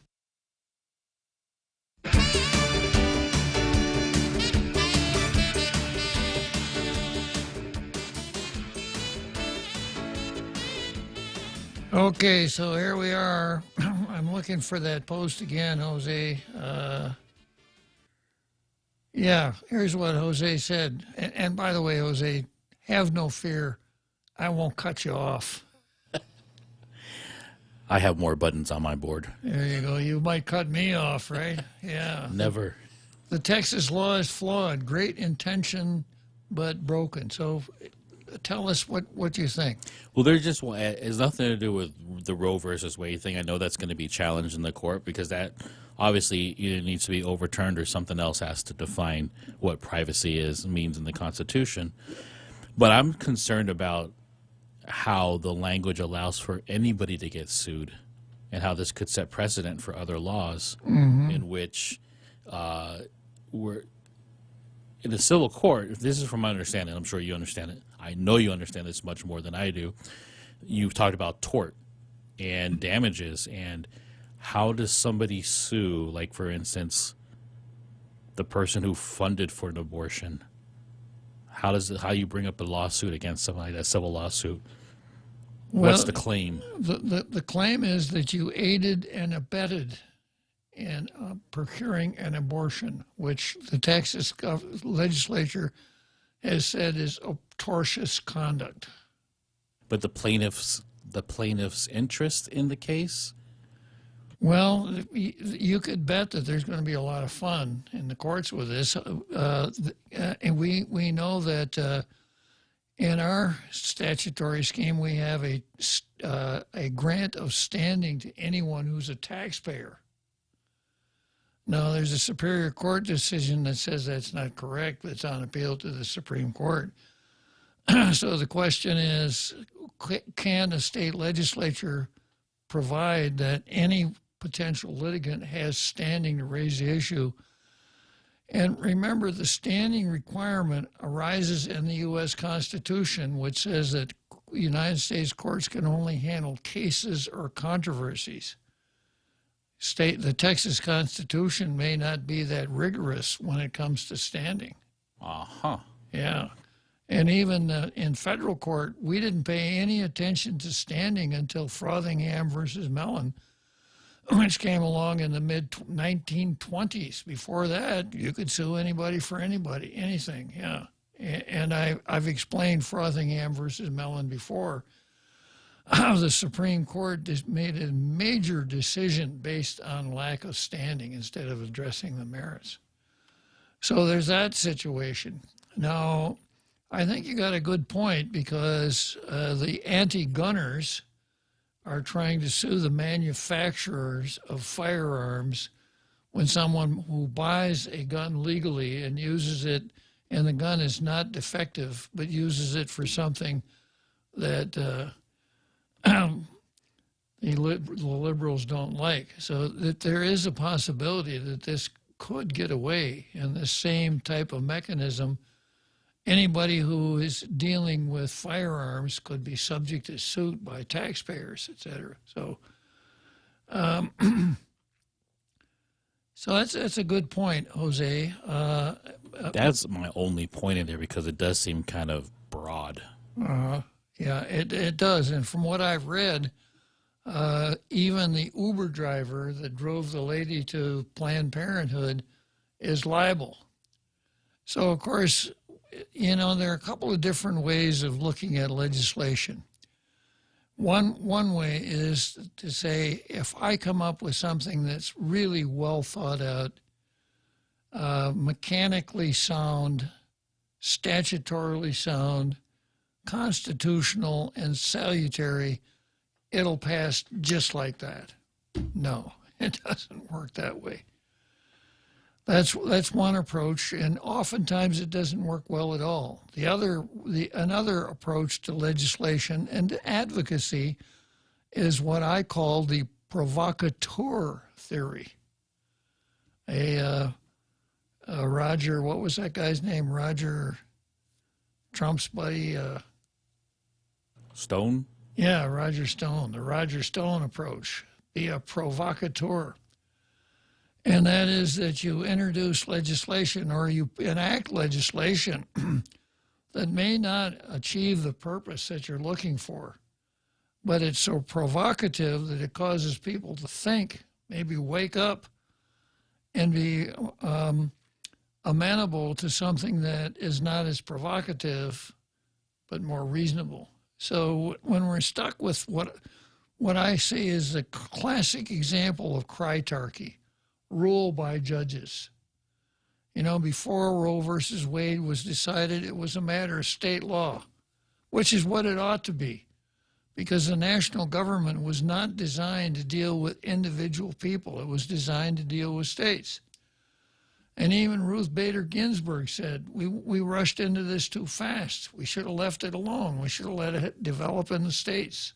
Okay, so here we are. I'm looking for that post again, Jose. Yeah, here's what Jose said. And by the way, Jose, have no fear. I won't cut you off. I have more buttons on my board. There you go. You might cut me off, right? Yeah. Never. The Texas law is flawed. Great intention, but broken. So tell us what you think. Well, there's just it has nothing to do with the Roe versus Wade thing. I know that's going to be challenged in the court because that obviously either needs to be overturned or something else has to define what privacy means in the Constitution. But I'm concerned about how the language allows for anybody to get sued and how this could set precedent for other laws in which we're in a civil court. If this is from my understanding, I'm sure you understand it. I know you understand this much more than I do. You've talked about tort and damages and how does somebody sue, like, for instance, the person who funded for an abortion? How you bring up a lawsuit against somebody, a civil lawsuit? What's the claim? The claim is that you aided and abetted in procuring an abortion, which the Texas legislature has said is tortious conduct. But the plaintiff's interest in the case? Well, you could bet that there's going to be a lot of fun in the courts with this. And we know that in our statutory scheme, we have a grant of standing to anyone who's a taxpayer. Now, there's a Superior Court decision that says that's not correct, but it's on appeal to the Supreme Court. So the question is, can a state legislature provide that any potential litigant has standing to raise the issue? And remember, the standing requirement arises in the U.S. Constitution, which says that United States courts can only handle cases or controversies. The Texas Constitution may not be that rigorous when it comes to standing. Yeah. And even in federal court, we didn't pay any attention to standing until Frothingham versus Mellon, which came along in the mid-1920s. Before that, you could sue anybody for anybody, anything, yeah. And I've explained Frothingham versus Mellon before, how the Supreme Court made a major decision based on lack of standing instead of addressing the merits. So there's that situation. Now, I think you got a good point because the anti-gunners are trying to sue the manufacturers of firearms when someone who buys a gun legally and uses it, and the gun is not defective, but uses it for something that the liberals don't like. So that there is a possibility that this could get away in the same type of mechanism. Anybody who is dealing with firearms could be subject to suit by taxpayers, et cetera. So, so that's a good point, Jose. That's my only point in there because it does seem kind of broad. Yeah, it does. And from what I've read, even the Uber driver that drove the lady to Planned Parenthood is liable. So, of course, you know, there are a couple of different ways of looking at legislation. One way is to say, if I come up with something that's really well thought out, mechanically sound, statutorily sound, constitutional, and salutary, it'll pass just like that. No, it doesn't work that way. That's one approach, and oftentimes it doesn't work well at all. Another approach to legislation and to advocacy is what I call the provocateur theory. Roger, what was that guy's name? Roger, Trump's buddy. Stone? Yeah, Roger Stone, the Roger Stone approach. Be a provocateur. And that is that you introduce legislation or you enact legislation that may not achieve the purpose that you're looking for, but it's so provocative that it causes people to think, maybe wake up and be amenable to something that is not as provocative, but more reasonable. So when we're stuck with what I see is a classic example of critarchy, rule by judges. You know, before Roe versus Wade was decided, it was a matter of state law, which is what it ought to be, because the national government was not designed to deal with individual people. It was designed to deal with states. And even Ruth Bader Ginsburg said, we rushed into this too fast. We should have left it alone. We should have let it develop in the states.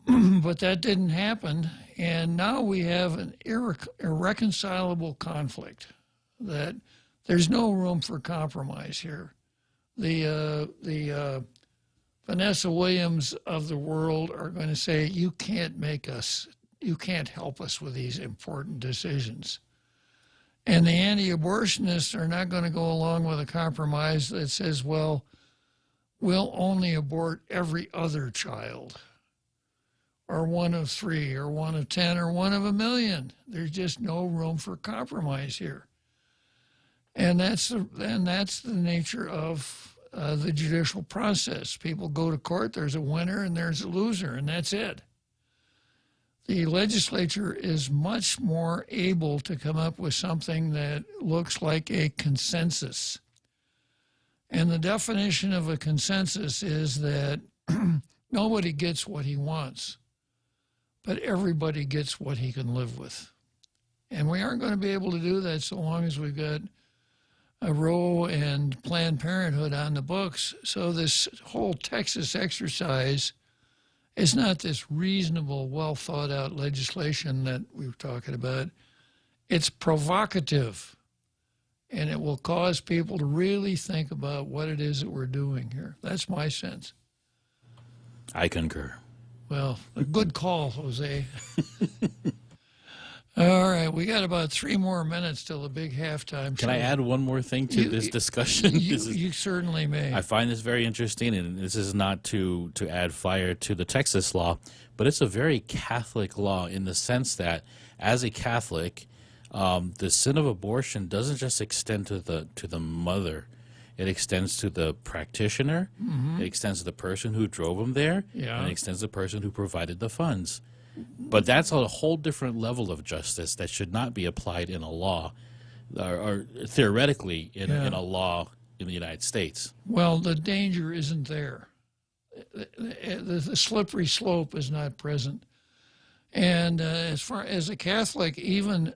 But that didn't happen, and now we have an irreconcilable conflict that there's no room for compromise here. The Vanessa Williams of the world are going to say, you can't help us with these important decisions. And the anti-abortionists are not going to go along with a compromise that says, well, we'll only abort every other child, or 1 of 3, or 1 of 10, or 1 of 1,000,000. There's just no room for compromise here. And that's the nature of the judicial process. People go to court, there's a winner and there's a loser, and that's it. The legislature is much more able to come up with something that looks like a consensus. And the definition of a consensus is that nobody gets what he wants, but everybody gets what he can live with. And we aren't going to be able to do that so long as we've got a Roe and Planned Parenthood on the books. So this whole Texas exercise is not this reasonable, well-thought-out legislation that we were talking about. It's provocative, and it will cause people to really think about what it is that we're doing here. That's my sense. I concur. Well, a good call, Jose. All right, we got about 3 more minutes till the big halftime show. Can I add one more thing to this discussion? You certainly may. I find this very interesting, and this is not to add fire to the Texas law, but it's a very Catholic law in the sense that, as a Catholic, the sin of abortion doesn't just extend to the mother. It extends to the practitioner. Mm-hmm. It extends to the person who drove them there. Yeah. And it extends to the person who provided the funds. But that's a whole different level of justice that should not be applied in a law, or theoretically in a law in the United States. Well, the danger isn't there. The slippery slope is not present. And as far as a Catholic, even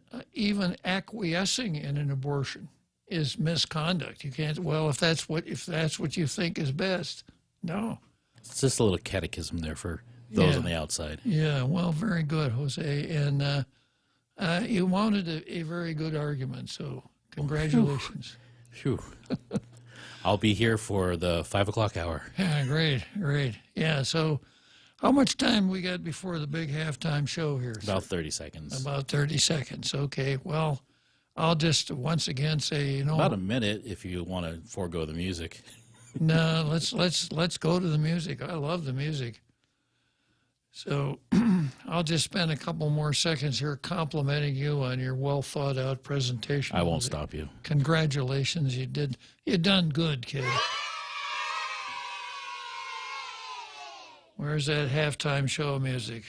acquiescing in an abortion is misconduct. You can't. Well, if that's what you think is best, no. It's just a little catechism there for those on the outside. Yeah, well, very good, Jose. And you mounted a very good argument, so congratulations. Phew. I'll be here for the 5 o'clock hour. Yeah, great. Yeah, so how much time we got before the big halftime show here? About 30 seconds. About 30 seconds, okay. Well, I'll just once again say, about a minute if you want to forego the music. No, let's go to the music. I love the music. So I'll just spend a couple more seconds here complimenting you on your well-thought-out presentation. I won't stop you. Congratulations. You done good, kid. Where's that halftime show music?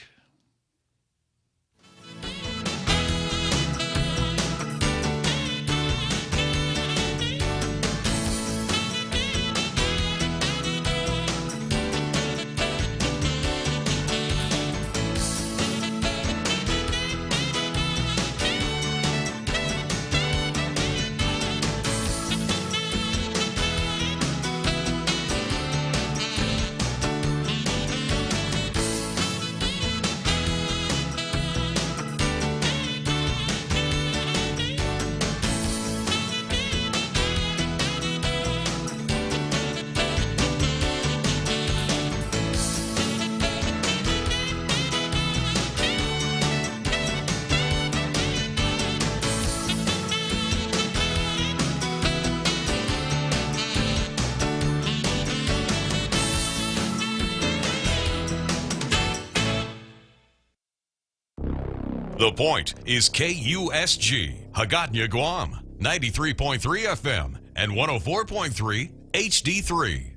The Point is KUSG, Hagåtña, Guam, 93.3 FM and 104.3 HD3.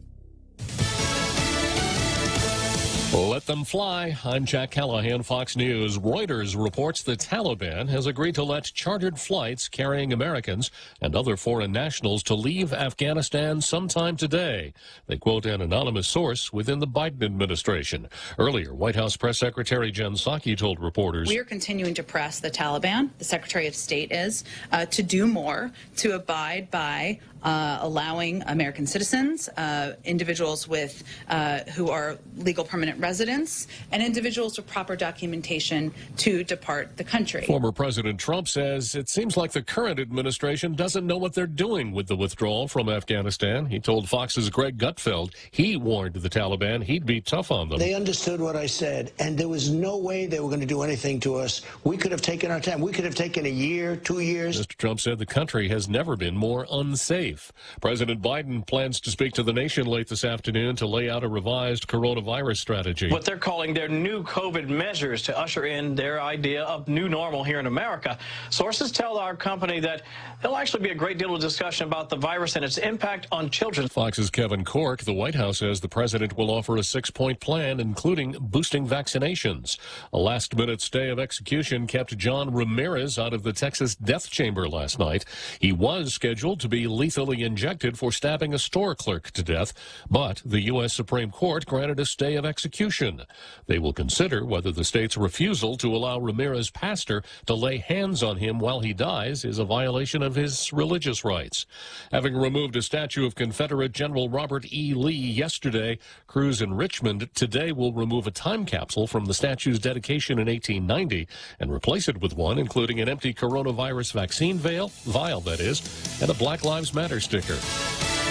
Let them fly. I'm Jack Callahan, Fox News. Reuters reports the Taliban has agreed to let chartered flights carrying Americans and other foreign nationals to leave Afghanistan sometime today. They quote an anonymous source within the Biden administration. Earlier, White House Press Secretary Jen Psaki told reporters, "We are continuing to press the Taliban, the Secretary of State is, to do more to abide by allowing American citizens, individuals with who are legal permanent residents, and individuals with proper documentation to depart the country." Former President Trump says it seems like the current administration doesn't know what they're doing with the withdrawal from Afghanistan. He told Fox's Greg Gutfeld he warned the Taliban he'd be tough on them. They understood what I said, and there was no way they were going to do anything to us. We could have taken our time. We could have taken a year, 2 years. Mr. Trump said the country has never been more unsafe. President Biden plans to speak to the nation late this afternoon to lay out a revised coronavirus strategy. What they're calling their new COVID measures to usher in their idea of new normal here in America. Sources tell our company that there'll actually be a great deal of discussion about the virus and its impact on children. Fox's Kevin Corke, the White House says the president will offer a 6-point plan, including boosting vaccinations. A last-minute stay of execution kept John Ramirez out of the Texas death chamber last night. He was scheduled to be lethally injected for stabbing a store clerk to death, but the U.S. Supreme Court granted a stay of execution. They will consider whether the state's refusal to allow Ramirez's pastor to lay hands on him while he dies is a violation of his religious rights. Having removed a statue of Confederate General Robert E. Lee yesterday, crews in Richmond today will remove a time capsule from the statue's dedication in 1890 and replace it with one including an empty coronavirus vaccine vial, that is, and a Black Lives Matter sticker.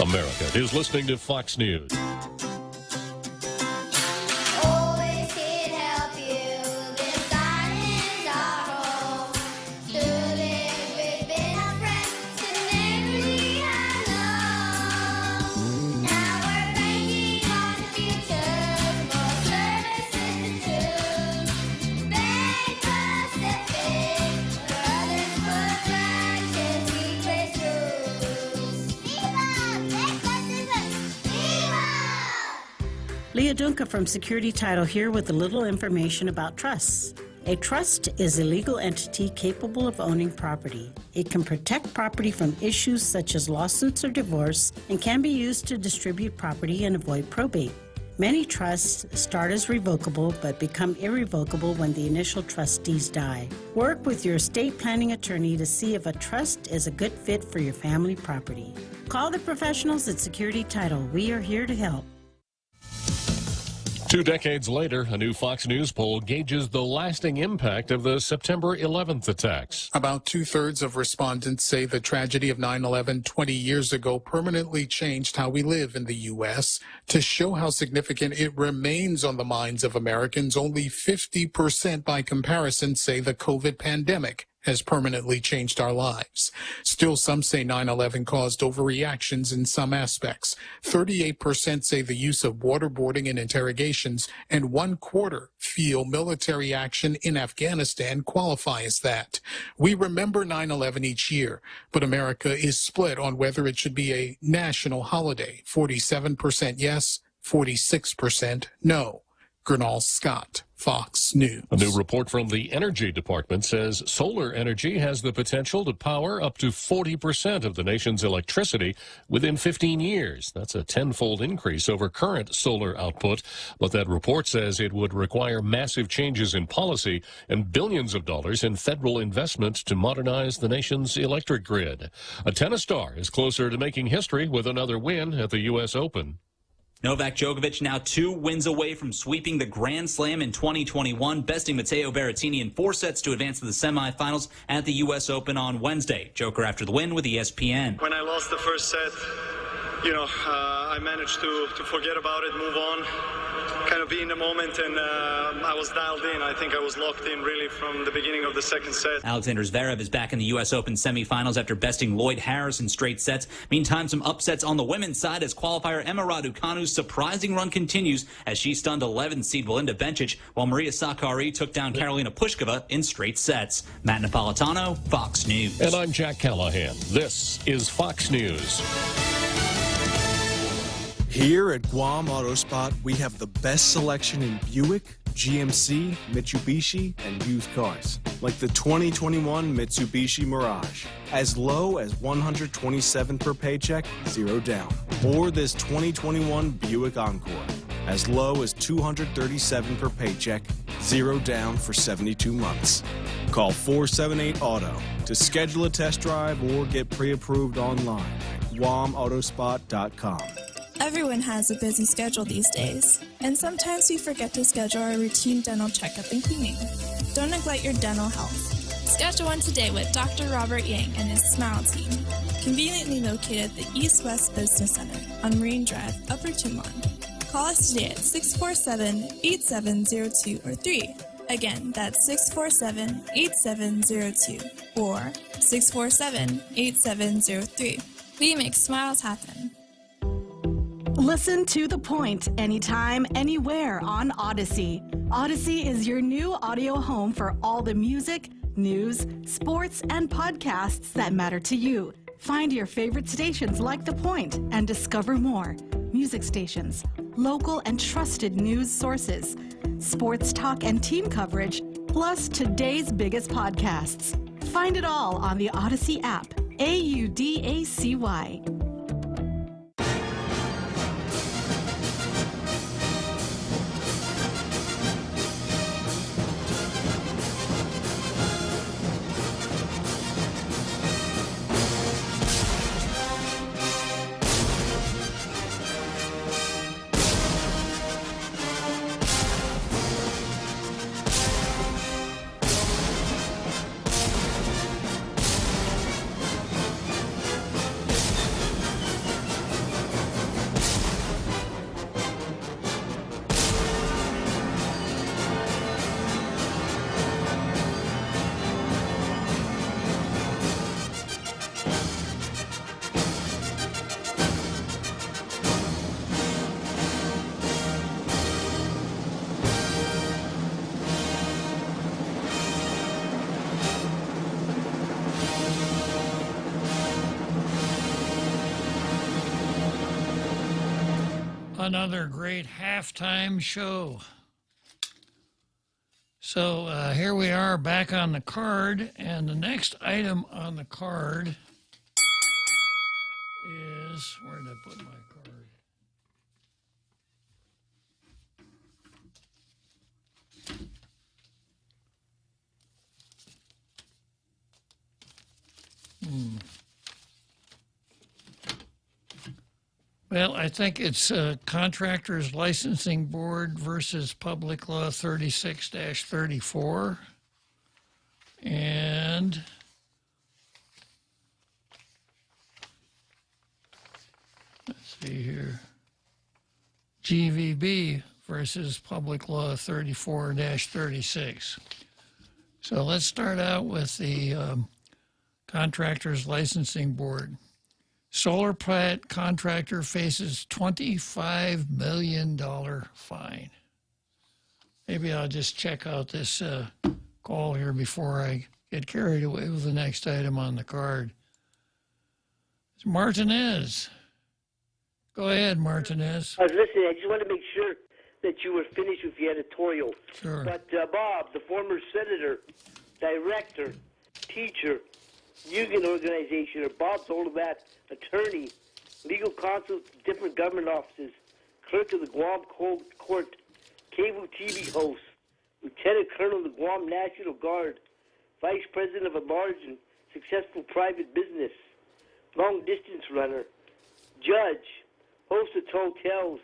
America is listening to Fox News. Leah Dunca from Security Title here with a little information about trusts. A trust is a legal entity capable of owning property. It can protect property from issues such as lawsuits or divorce and can be used to distribute property and avoid probate. Many trusts start as revocable but become irrevocable when the initial trustees die. Work with your estate planning attorney to see if a trust is a good fit for your family property. Call the professionals at Security Title. We are here to help. 2 decades later, a new Fox News poll gauges the lasting impact of the September 11th attacks. About 2/3 of respondents say the tragedy of 9/11 20 years ago permanently changed how we live in the U.S. To show how significant it remains on the minds of Americans, only 50% by comparison say the COVID pandemic has permanently changed our lives. Still, some say 9/11 caused overreactions in some aspects. 38% say the use of waterboarding in interrogations, and 1/4 feel military action in Afghanistan qualify as that. We remember 9/11 each year, but America is split on whether it should be a national holiday. 47% yes, 46% no. Gernal Scott, Fox News. A new report from the Energy Department says solar energy has the potential to power up to 40% of the nation's electricity within 15 years. That's a tenfold increase over current solar output. But that report says it would require massive changes in policy and billions of dollars in federal investment to modernize the nation's electric grid. A tennis star is closer to making history with another win at the U.S. Open. Novak Djokovic now 2 wins away from sweeping the Grand Slam in 2021, besting Matteo Berrettini in 4 sets to advance to the semifinals at the U.S. Open on Wednesday. Joker after the win with ESPN. When I lost the first set, I managed to forget about it, move on, kind of be in the moment, and I was dialed in. I think I was locked in really from the beginning of the second set. Alexander Zverev is back in the U.S. Open semifinals after besting Lloyd Harris in straight sets. Meantime, some upsets on the women's side as qualifier Emma Raducanu's surprising run continues as she stunned 11th seed Belinda Bencic, while Maria Sakkari took down Karolina Pliskova in straight sets. Matt Napolitano, Fox News. And I'm Jack Callahan. This is Fox News. Here at Guam Auto Spot, we have the best selection in Buick, GMC, Mitsubishi, and used cars. Like the 2021 Mitsubishi Mirage, as low as $127 per paycheck, 0 down. Or this 2021 Buick Encore, as low as $237 per paycheck, 0 down for 72 months. Call 478-AUTO to schedule a test drive or get pre-approved online at guamautospot.com. Everyone has a busy schedule these days, and sometimes we forget to schedule our routine dental checkup and cleaning. Don't neglect your dental health. Schedule one today with Dr. Robert Yang and his Smile Team, conveniently located at the East West Business Center on Marine Drive, Upper Tumon. Call us today at 647-8702 or 3. Again, that's 647-8702 or 647-8703. We make smiles happen. Listen to The Point anytime, anywhere on Odyssey. Odyssey is your new audio home for all the music, news, sports, and podcasts that matter to you. Find your favorite stations like The Point and discover more. Music stations, local and trusted news sources, sports talk and team coverage, plus today's biggest podcasts. Find it all on the Odyssey app. AUDACY. Another great halftime show. So here we are back on the card, and the next item on the card is, where did I put my card? Well, I think it's Contractors Licensing Board versus Public Law 36-34. And let's see here. GVB versus Public Law 34-36. So let's start out with the Contractors Licensing Board. Solar plant contractor faces $25 million fine. Maybe I'll just check out this call here before I get carried away with the next item on the card. It's Martinez. Go ahead, Martinez. I was listening. I just want to make sure that you were finished with the editorial. Sure. But Bob, the former senator, director, teacher, union organization, or Bob's all of that, attorney, legal counsel, different government offices, clerk of the Guam Court, cable TV host, lieutenant colonel of the Guam National Guard, vice president of a large and successful private business, long-distance runner, judge, host of hotels,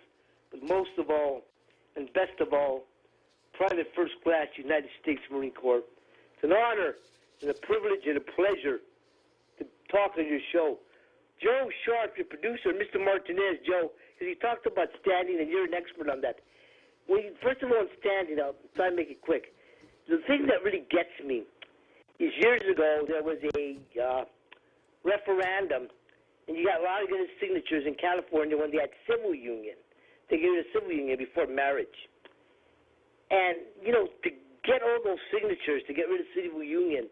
but most of all, and best of all, private first class United States Marine Corps. It's an honor and a privilege and a pleasure to talk on your show. Joe Sharp, your producer, Mr. Martinez, Joe, because he talked about standing, and you're an expert on that. First of all, on standing, I'll try and make it quick. The thing that really gets me is years ago there was a referendum, and you got a lot of good signatures in California when they had civil union. They gave it a civil union before marriage. And, to get all those signatures, to get rid of civil union,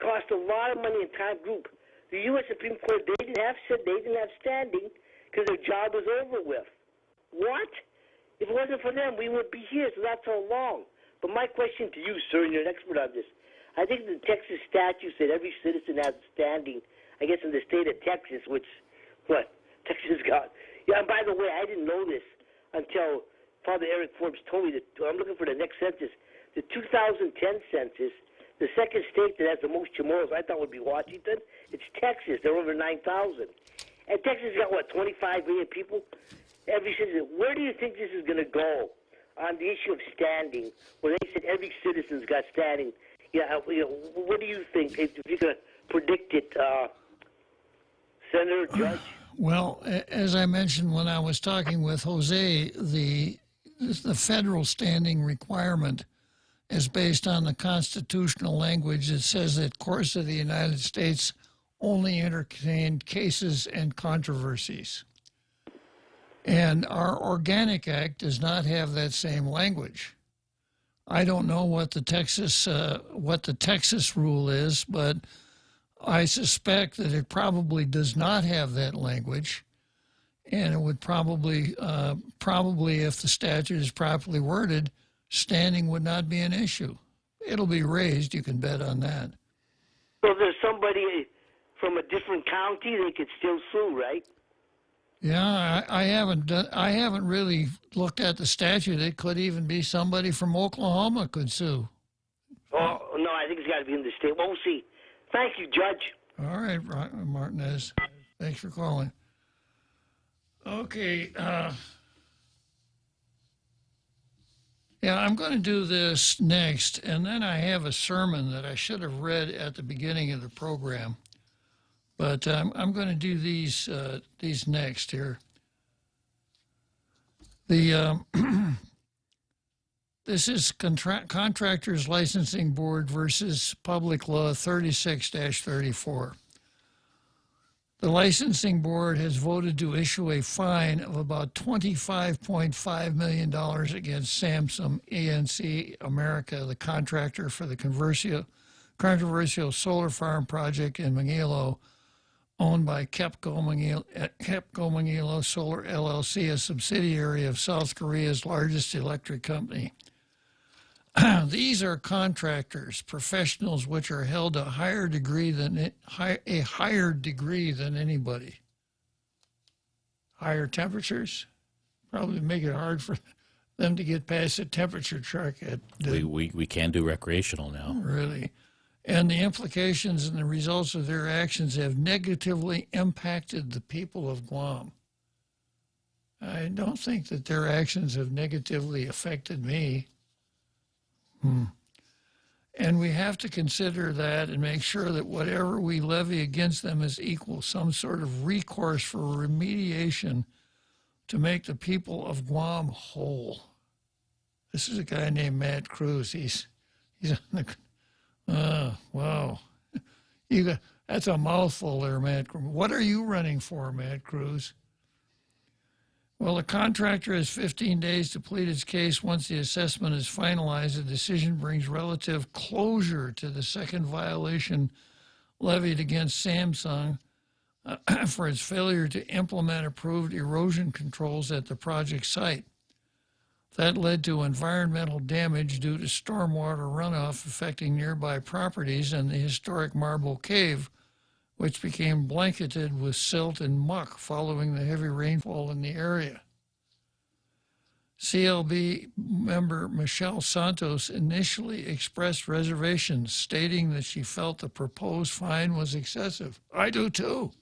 cost a lot of money and time. Group. The U.S. Supreme Court, they didn't have standing because their job was over with. What? If it wasn't for them, we would be here, so that's so long. But my question to you, sir, and you're an expert on this, I think the Texas statute said every citizen has standing, I guess in the state of Texas, which, Texas got. Yeah, and by the way, I didn't know this until Father Eric Forbes told me that I'm looking for the next census. The 2010 census, the second state that has the most Chamorros, I thought would be Washington. It's Texas. They're over 9,000. And Texas got, 25 million people? Every citizen. Where do you think this is going to go on the issue of standing, where they said every citizen's got standing? What do you think, if you're going to predict it, Senator, Judge? Well, as I mentioned when I was talking with Jose, the federal standing requirement is based on the constitutional language that says that courts of the United States only entertain cases and controversies. And our Organic Act does not have that same language. I don't know what the Texas rule is, but I suspect that it probably does not have that language, and it would probably if the statute is properly worded, standing would not be an issue. It'll be raised, you can bet on that. So if there's somebody from a different county, they could still sue, right? Yeah, I haven't really looked at the statute. It could even be somebody from Oklahoma could sue. Oh, no, I think it's got to be in the state. Well, we'll see. Thank you, Judge. All right, Martinez. Thanks for calling. Okay. I'm going to do this next, and then I have a sermon that I should have read at the beginning of the program. But I'm going to do these next here. This is Contractors Licensing Board versus Public Law 36-34. The Licensing Board has voted to issue a fine of about $25.5 million against Samsung ENC America, the contractor for the controversial solar farm project in Manilo, owned by KEPCO Manilo Solar LLC, a subsidiary of South Korea's largest electric company. These are contractors, professionals which are held a higher degree than anybody. Higher temperatures probably make it hard for them to get past the temperature check. We can do recreational now. Really. And the implications and the results of their actions have negatively impacted the people of Guam. I don't think that their actions have negatively affected me. And we have to consider that and make sure that whatever we levy against them is equal, some sort of recourse for remediation to make the people of Guam whole. This is a guy named Matt Cruz. He's He's on the. Wow. That's a mouthful there, Matt Cruz. What are you running for, Matt Cruz? Well, the contractor has 15 days to plead its case. Once the assessment is finalized, the decision brings relative closure to the second violation levied against Samsung for its failure to implement approved erosion controls at the project site. That led to environmental damage due to stormwater runoff affecting nearby properties and the historic Marble Cave, which became blanketed with silt and muck following the heavy rainfall in the area. CLB member Michelle Santos initially expressed reservations, stating that she felt the proposed fine was excessive. I do too.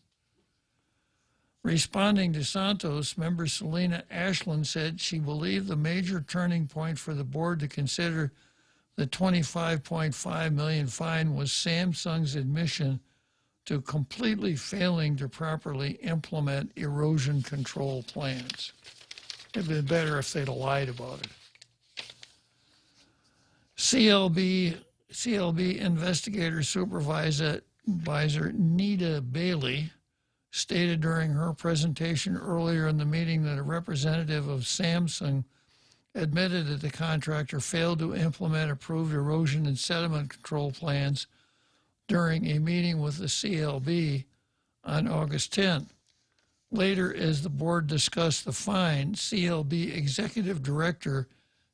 Responding to Santos, member Selena Ashland said she believed the major turning point for the board to consider the $25.5 million fine was Samsung's admission to completely failing to properly implement erosion control plans. It'd been better if they'd have lied about it. CLB investigator supervisor Nita Bailey stated during her presentation earlier in the meeting that a representative of Samsung admitted that the contractor failed to implement approved erosion and sediment control plans during a meeting with the CLB on August 10. Later, as the board discussed the fine, CLB Executive Director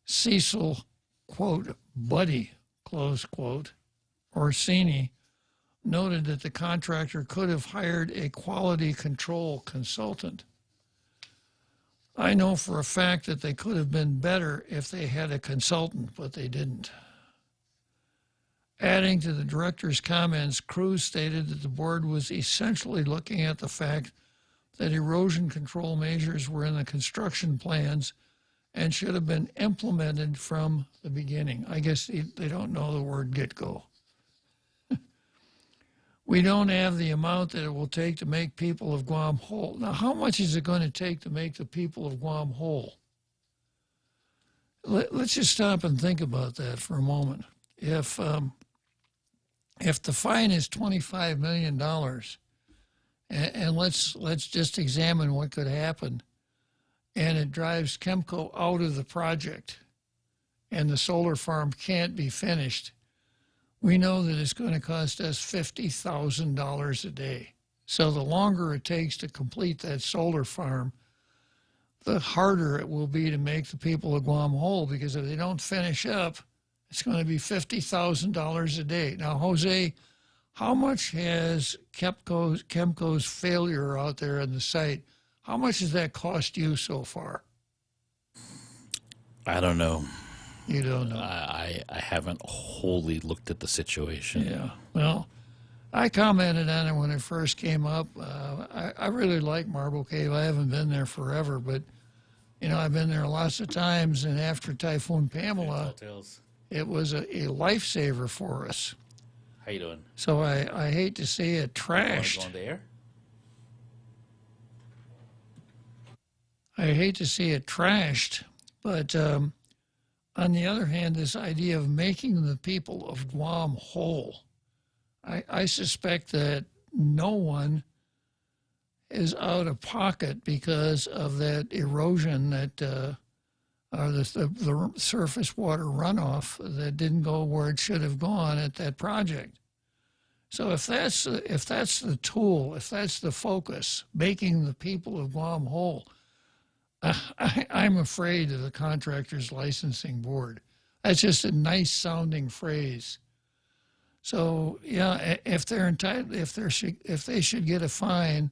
Cecil, quote, Buddy, close quote, Orsini, noted that the contractor could have hired a quality control consultant. I know for a fact that they could have been better if they had a consultant, but they didn't. Adding to the director's comments, Cruz stated that the board was essentially looking at the fact that erosion control measures were in the construction plans and should have been implemented from the beginning. I guess they don't know the word get-go. We don't have the amount that it will take to make people of Guam whole. Now, how much is it going to take to make the people of Guam whole? Let's just stop and think about that for a moment. If the fine is $25 million, and let's just examine what could happen, and it drives Chemco out of the project, and the solar farm can't be finished, we know that it's going to cost us $50,000 a day. So the longer it takes to complete that solar farm, the harder it will be to make the people of Guam whole, because if they don't finish up, it's going to be $50,000 a day. Now, Jose, how much has Chemco's failure out there on the site, how much has that cost you so far? I don't know. You don't know. I haven't wholly looked at the situation. Yeah. Well, I commented on it when it first came up. I really like Marble Cave. I haven't been there forever, but, you know, I've been there lots of times, and after Typhoon Pamela, it was a lifesaver for us. How you doing? So I hate to see it trashed. Want to go on the air? I hate to see it trashed, but on the other hand, this idea of making the people of Guam whole, I suspect that no one is out of pocket because of that erosion that, or the surface water runoff that didn't go where it should have gone at that project. So if that's the tool, if that's the focus, making the people of Guam whole, I'm afraid of the contractor's licensing board. That's just a nice sounding phrase. So yeah, if they're entitled, if they should get a fine,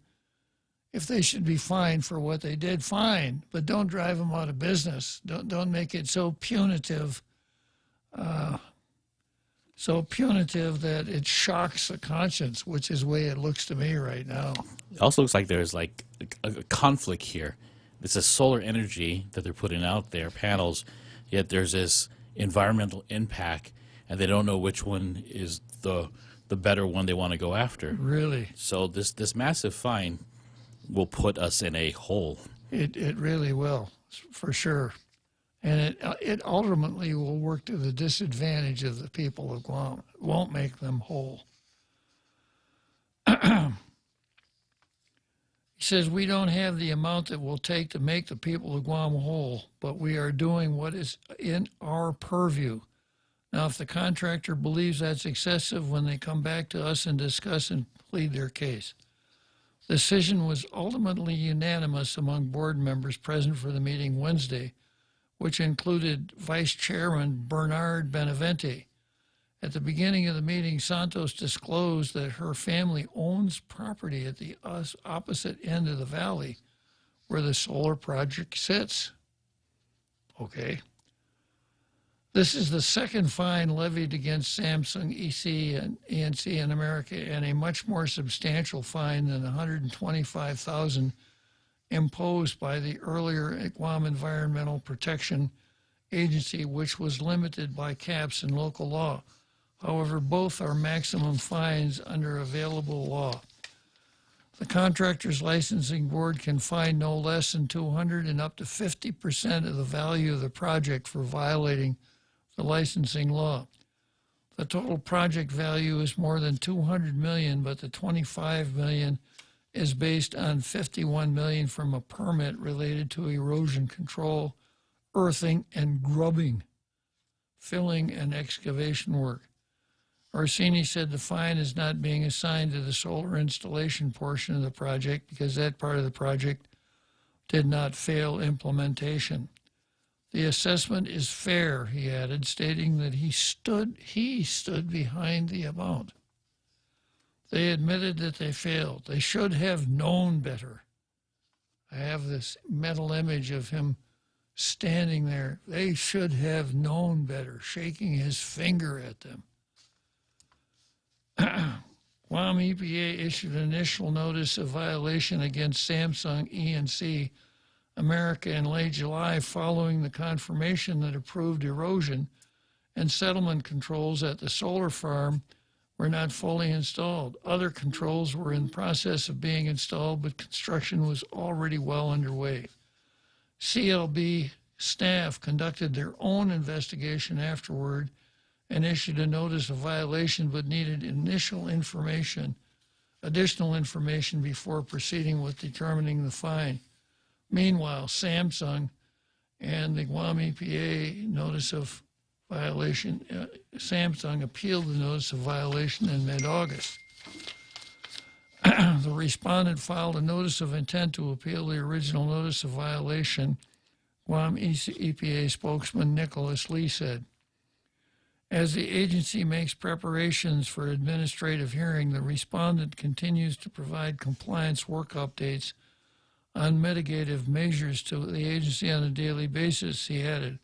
if they should be fined for what they did, fine, but don't drive them out of business. Don't make it so punitive, that it shocks the conscience, which is the way it looks to me right now. It also looks like there's like a conflict here. It's a solar energy that they're putting out there, panels, yet there's this environmental impact, and they don't know which one is the better one they want to go after. Really? So this massive fine will put us in a hole. It really will, for sure. And it ultimately will work to the disadvantage of the people of Guam. It won't make them whole. He says, we don't have the amount that will take to make the people of Guam whole, but we are doing what is in our purview. Now, if the contractor believes that's excessive, when they come back to us and discuss and plead their case. The decision was ultimately unanimous among board members present for the meeting Wednesday, which included Vice Chairman Bernard Benavente. At the beginning of the meeting, Santos disclosed that her family owns property at the opposite end of the valley where the solar project sits. Okay. This is the second fine levied against Samsung EC and ENC in America, and a much more substantial fine than the $125,000 imposed by the earlier Guam Environmental Protection Agency, which was limited by caps in local law. However, both are maximum fines under available law. The Contractors Licensing Board can fine no less than $200 and up to 50% of the value of the project for violating the licensing law. The total project value is more than $200 million, but the $25 million is based on $51 million from a permit related to erosion control, earthing, and grubbing, filling, and excavation work. Orsini said the fine is not being assigned to the solar installation portion of the project because that part of the project did not fail implementation. The assessment is fair, he added, stating that he stood behind the amount. They admitted that they failed. They should have known better. I have this mental image of him standing there. They should have known better, shaking his finger at them. Guam EPA issued an initial notice of violation against Samsung ENC America in late July following the confirmation that approved erosion and settlement controls at the solar farm were not fully installed. Other controls were in the process of being installed, but construction was already well underway. CLB staff conducted their own investigation afterward and issued a notice of violation, but needed additional information before proceeding with determining the fine. Meanwhile, Samsung and the Guam EPA notice of violation, Samsung appealed the notice of violation in mid-August. The respondent filed a notice of intent to appeal the original notice of violation, Guam EPA spokesman Nicholas Lee said. As the agency makes preparations for administrative hearing, the respondent continues to provide compliance work updates on mitigative measures to the agency on a daily basis, he added.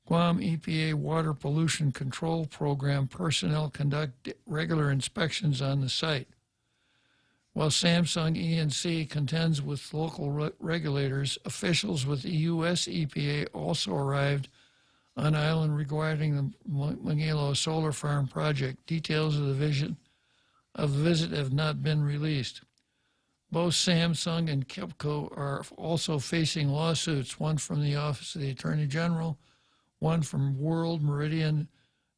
Guam EPA Water Pollution Control Program personnel conduct regular inspections on the site. While Samsung ENC contends with local regulators, officials with the U.S. EPA also arrived on island regarding the Mangilo Solar Farm project. Details of the visit have not been released. Both Samsung and KEPCO are also facing lawsuits, one from the Office of the Attorney General, one from World Meridian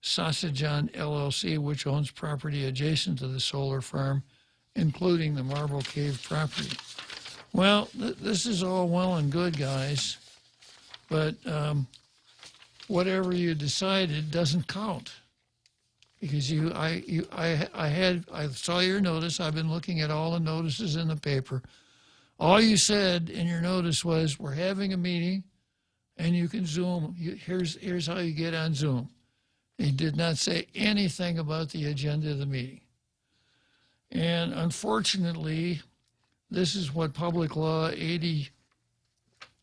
Sasajan LLC, which owns property adjacent to the solar farm, including the Marble Cave property. Well, this is all well and good, guys, but whatever you decided doesn't count. Because I saw your notice. I've been looking at all the notices in the paper. All you said in your notice was, we're having a meeting and you can Zoom. Here's how you get on Zoom. You did not say anything about the agenda of the meeting. And unfortunately, this is what Public Law 80,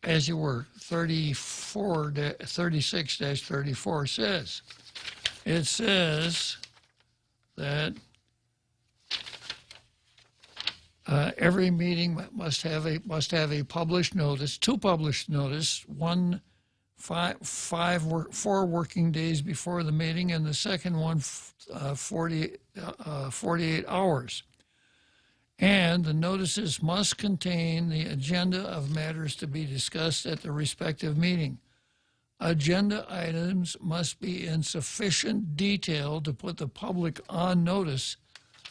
as you were, 36-34 says. It says that every meeting must have a published notice, two published notice, one 4 working days before the meeting, and the second one 48 hours. And the notices must contain the agenda of matters to be discussed at the respective meeting. agenda items must be in sufficient detail to put the public on notice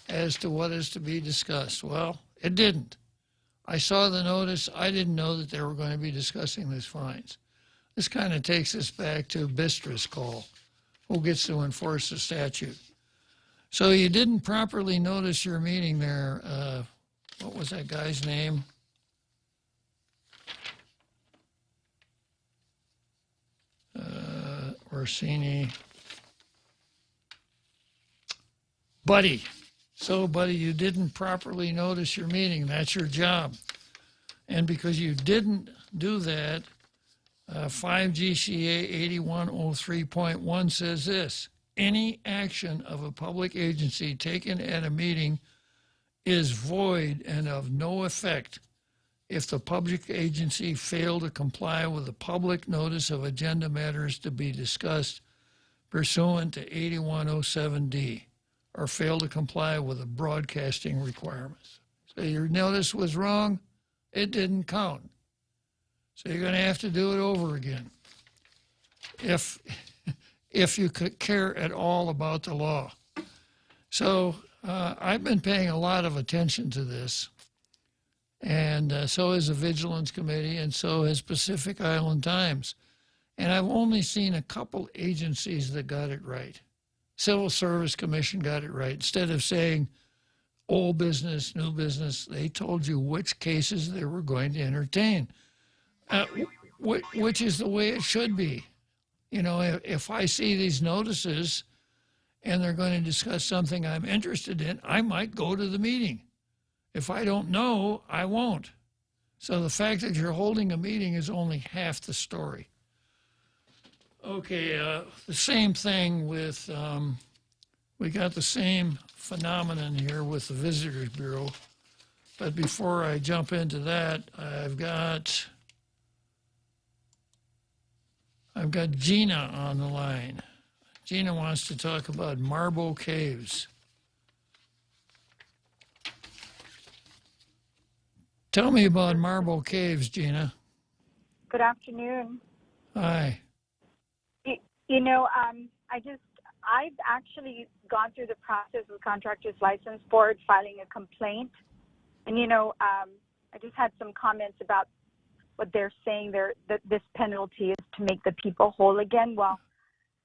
as to what is to be discussed. Well, it didn't. I saw the notice. I didn't know that they were going to be discussing these fines. This kind of takes us back to Bistra's call. Who gets to enforce the statute? So you didn't properly notice your meeting there. What was that guy's name? Orsini. Buddy. So, buddy, you didn't properly notice your meeting. That's your job. And because you didn't do that, 5 GCA 8103.1 says this: any action of a public agency taken at a meeting is void and of no effect if the public agency failed to comply with the public notice of agenda matters to be discussed pursuant to 8107D or failed to comply with the broadcasting requirements. So your notice was wrong, it didn't count. So you're going to have to do it over again if you could care at all about the law. So I've been paying a lot of attention to this, and so has the Vigilance Committee, and so has Pacific Island Times. And I've only seen a couple agencies that got it right. Civil Service Commission got it right. Instead of saying old business, new business, they told you which cases they were going to entertain. Which is the way it should be. You know, if I see these notices and they're going to discuss something I'm interested in, I might go to the meeting. If I don't know, I won't. So the fact that you're holding a meeting is only half the story. Okay, the same thing with, we got the same phenomenon here with the Visitors Bureau. But before I jump into that, I've got Gina on the line. Gina wants to talk about Marble Caves. Tell me about Marble Caves, Gina. Good afternoon. Hi. You know, I've actually gone through the process with Contractors License Board filing a complaint. And, you know, I just had some comments about what they're saying that this penalty is to make the people whole again. Well,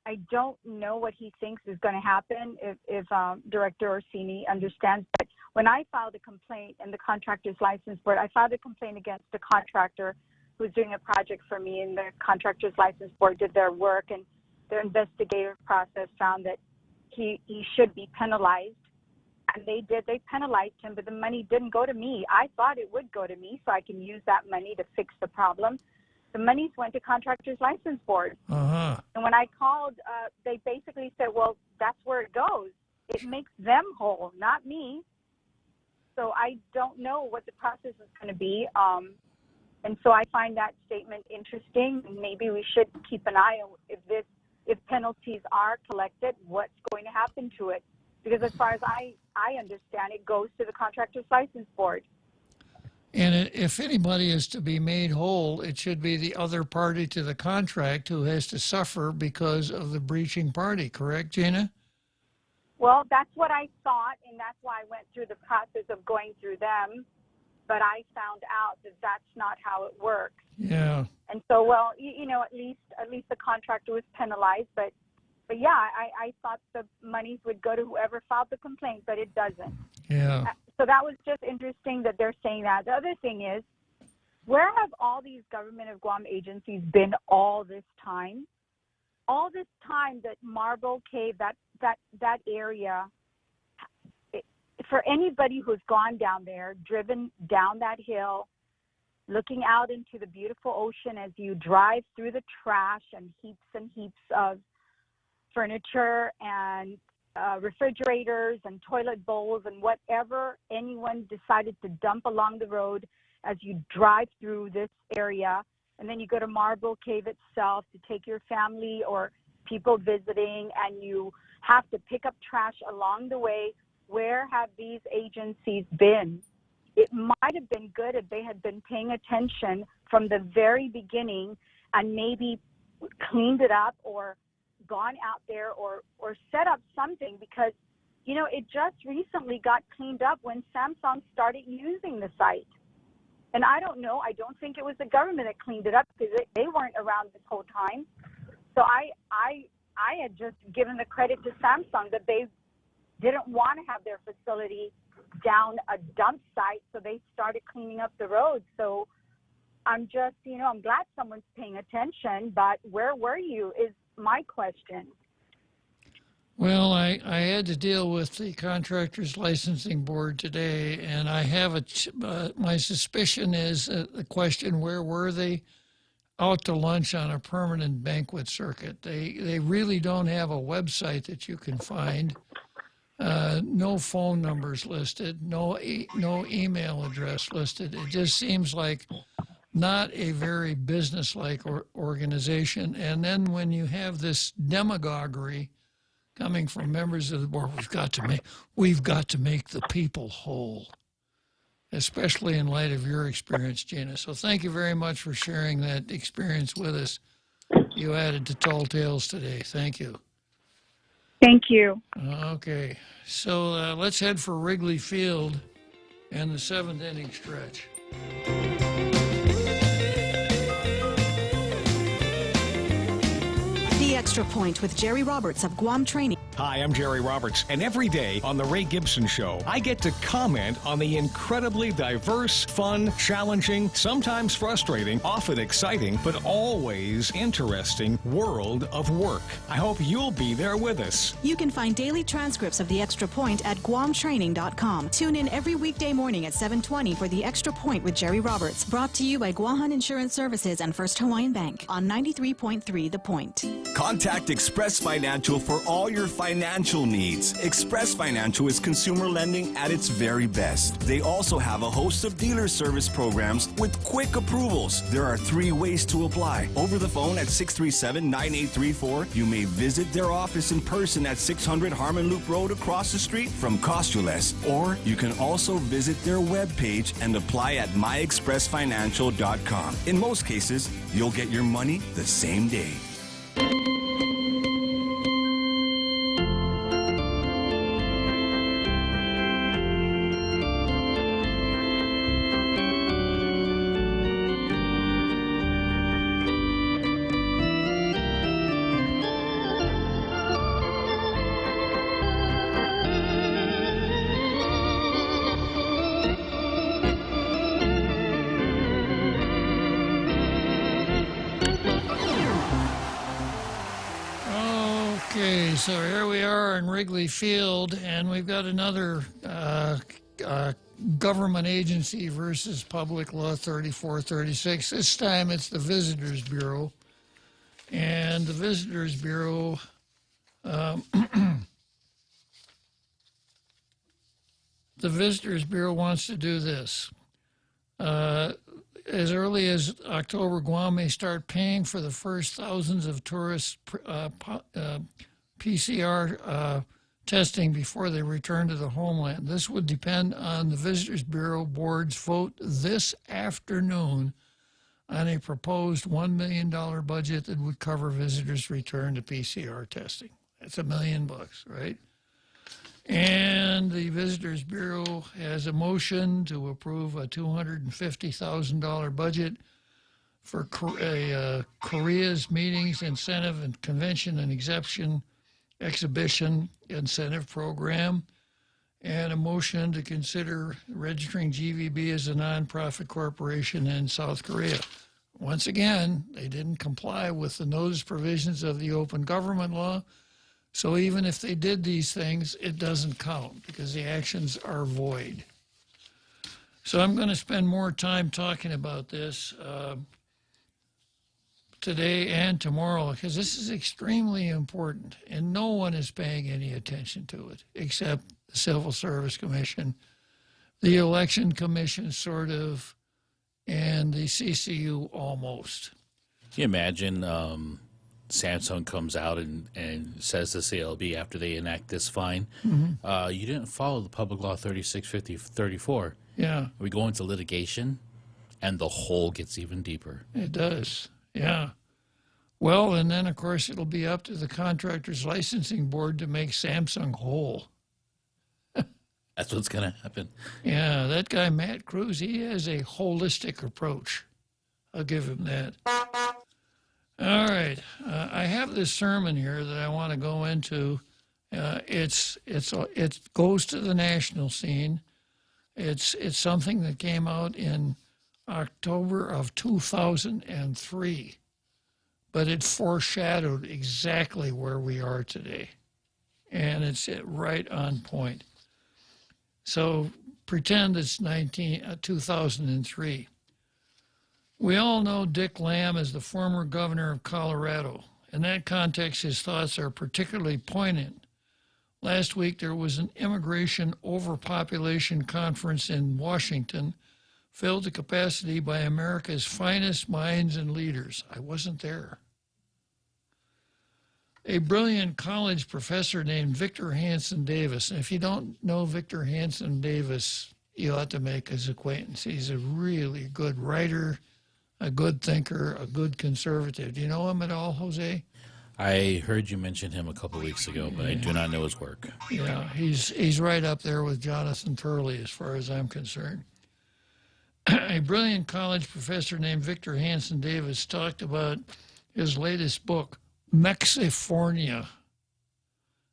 I don't know what he thinks is going to happen if Director Orsini understands. But when I filed a complaint in the Contractors License Board, I filed a complaint against a contractor who was doing a project for me, and the Contractors License Board did their work, and their investigative process found that he should be penalized. And they penalized him, but the money didn't go to me. I thought it would go to me so I can use that money to fix the problem. The monies went to Contractors License Board. Uh-huh. And when I called, they basically said, well, that's where it goes. It makes them whole, not me. So I don't know what the process is going to be. And so I find that statement interesting. Maybe we should keep an eye on if penalties are collected, what's going to happen to it. Because as far as I understand, it goes to the Contractors License Board. And if anybody is to be made whole, it should be the other party to the contract who has to suffer because of the breaching party, correct, Gina? Well, that's what I thought, and that's why I went through the process of going through them. But I found out that that's not how it works. Yeah. And so, well, you know, at least the contractor was penalized, but yeah, I thought the monies would go to whoever filed the complaint, but it doesn't. Yeah. So that was just interesting that they're saying that. The other thing is, where have all these Government of Guam agencies been all this time? All this time that Marble Cave, that area, for anybody who's gone down there, driven down that hill, looking out into the beautiful ocean as you drive through the trash and heaps of furniture and refrigerators and toilet bowls and whatever anyone decided to dump along the road as you drive through this area. And then you go to Marble Cave itself to take your family or people visiting, and you have to pick up trash along the way. Where have these agencies been? It might have been good if they had been paying attention from the very beginning and maybe cleaned it up or gone out there or set up something, because, you know, it just recently got cleaned up when Samsung started using the site. And I don't know. I don't think it was the government that cleaned it up, because they weren't around this whole time. So I had just given the credit to Samsung that they didn't want to have their facility down a dump site, so they started cleaning up the roads. So I'm just, you know, I'm glad someone's paying attention, but where were you is my question. Well, I had to deal with the Contractors Licensing Board today, and I have my suspicion is the question, where were they? Out to lunch on a permanent banquet circuit. They really don't have a website that you can find. No phone numbers listed, no email address listed. It just seems like not a very businesslike organization. And then when you have this demagoguery coming from members of the board, we've got to make the people whole, especially in light of your experience, Gina. So thank you very much for sharing that experience with us. You added to Tall Tales today. Thank you. Thank you. Okay, so let's head for Wrigley Field and the 7th inning stretch. The Extra Point with Jerry Roberts of Guam Training. Hi, I'm Jerry Roberts, and every day on The Ray Gibson Show, I get to comment on the incredibly diverse, fun, challenging, sometimes frustrating, often exciting, but always interesting world of work. I hope you'll be there with us. You can find daily transcripts of The Extra Point at guamtraining.com. Tune in every weekday morning at 7:20 for The Extra Point with Jerry Roberts, brought to you by Guahan Insurance Services and First Hawaiian Bank on 93.3 The Point. Contact Express Financial for all your financial needs. Express Financial is consumer lending at its very best. They also have a host of dealer service programs with quick approvals. There are 3 ways to apply. Over the phone at 637-9834. You may visit their office in person at 600 Harmon Loop Road across the street from Costules. Or you can also visit their webpage and apply at myexpressfinancial.com. In most cases, you'll get your money the same day. Okay, so here we are in Wrigley Field, and we've got another government agency versus Public Law 3436. This time it's the Visitors Bureau. And the Visitors Bureau the Visitors Bureau wants to do this. As early as October, Guam may start paying for the first thousands of tourists PCR testing before they return to the homeland. This would depend on the Visitors Bureau Board's vote this afternoon on a proposed $1 million budget that would cover visitors' return to PCR testing. That's $1 million, right? And the Visitors Bureau has a motion to approve a $250,000 budget for Korea's meetings, incentive, and convention and exhibition incentive program, and a motion to consider registering GVB as a nonprofit corporation in South Korea. Once again, they didn't comply with the notice provisions of the open government law. So even if they did these things, it doesn't count because the actions are void. So I'm going to spend more time talking about this today and tomorrow because this is extremely important and no one is paying any attention to it except the Civil Service Commission, the Election Commission sort of, and the CCU almost. Can you imagine Samsung comes out and says to CLB after they enact this fine, you didn't follow the Public Law 3634. Yeah. We go into litigation, and the hole gets even deeper. It does, yeah. Well, and then, of course, it'll be up to the contractor's licensing board to make Samsung whole. That's what's going to happen. Yeah, that guy, Matt Cruz, he has a holistic approach. I'll give him that. All right. I have this sermon here that I want to go into. It goes to the national scene. It's something that came out in October of 2003, but it foreshadowed exactly where we are today, and it's right on point. So pretend it's 2003. We all know Dick Lamb as the former governor of Colorado. In that context, his thoughts are particularly poignant. Last week, there was an immigration overpopulation conference in Washington, filled to capacity by America's finest minds and leaders. I wasn't there. A brilliant college professor named Victor Hanson Davis. And if you don't know Victor Hanson Davis, you ought to make his acquaintance. He's a really good writer, a good thinker, a good conservative. Do you know him at all, Jose? I heard you mention him a couple weeks ago, but I do not know his work. Yeah, he's right up there with Jonathan Turley as far as I'm concerned. A brilliant college professor named Victor Hanson Davis talked about his latest book, Mexifornia,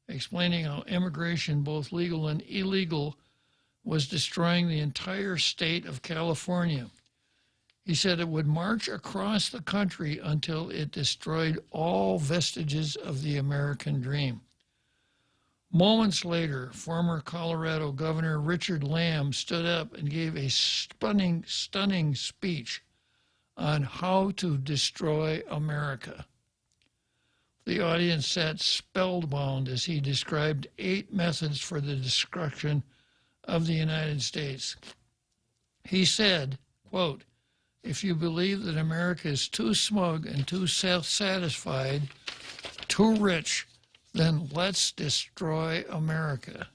explaining how immigration, both legal and illegal, was destroying the entire state of California. He said it would march across the country until it destroyed all vestiges of the American dream. Moments later, former Colorado Governor Richard Lamb stood up and gave a stunning speech on how to destroy America. The audience sat spellbound as he described 8 methods for the destruction of the United States. He said, quote, "If you believe that America is too smug and too self-satisfied, too rich, then let's destroy America.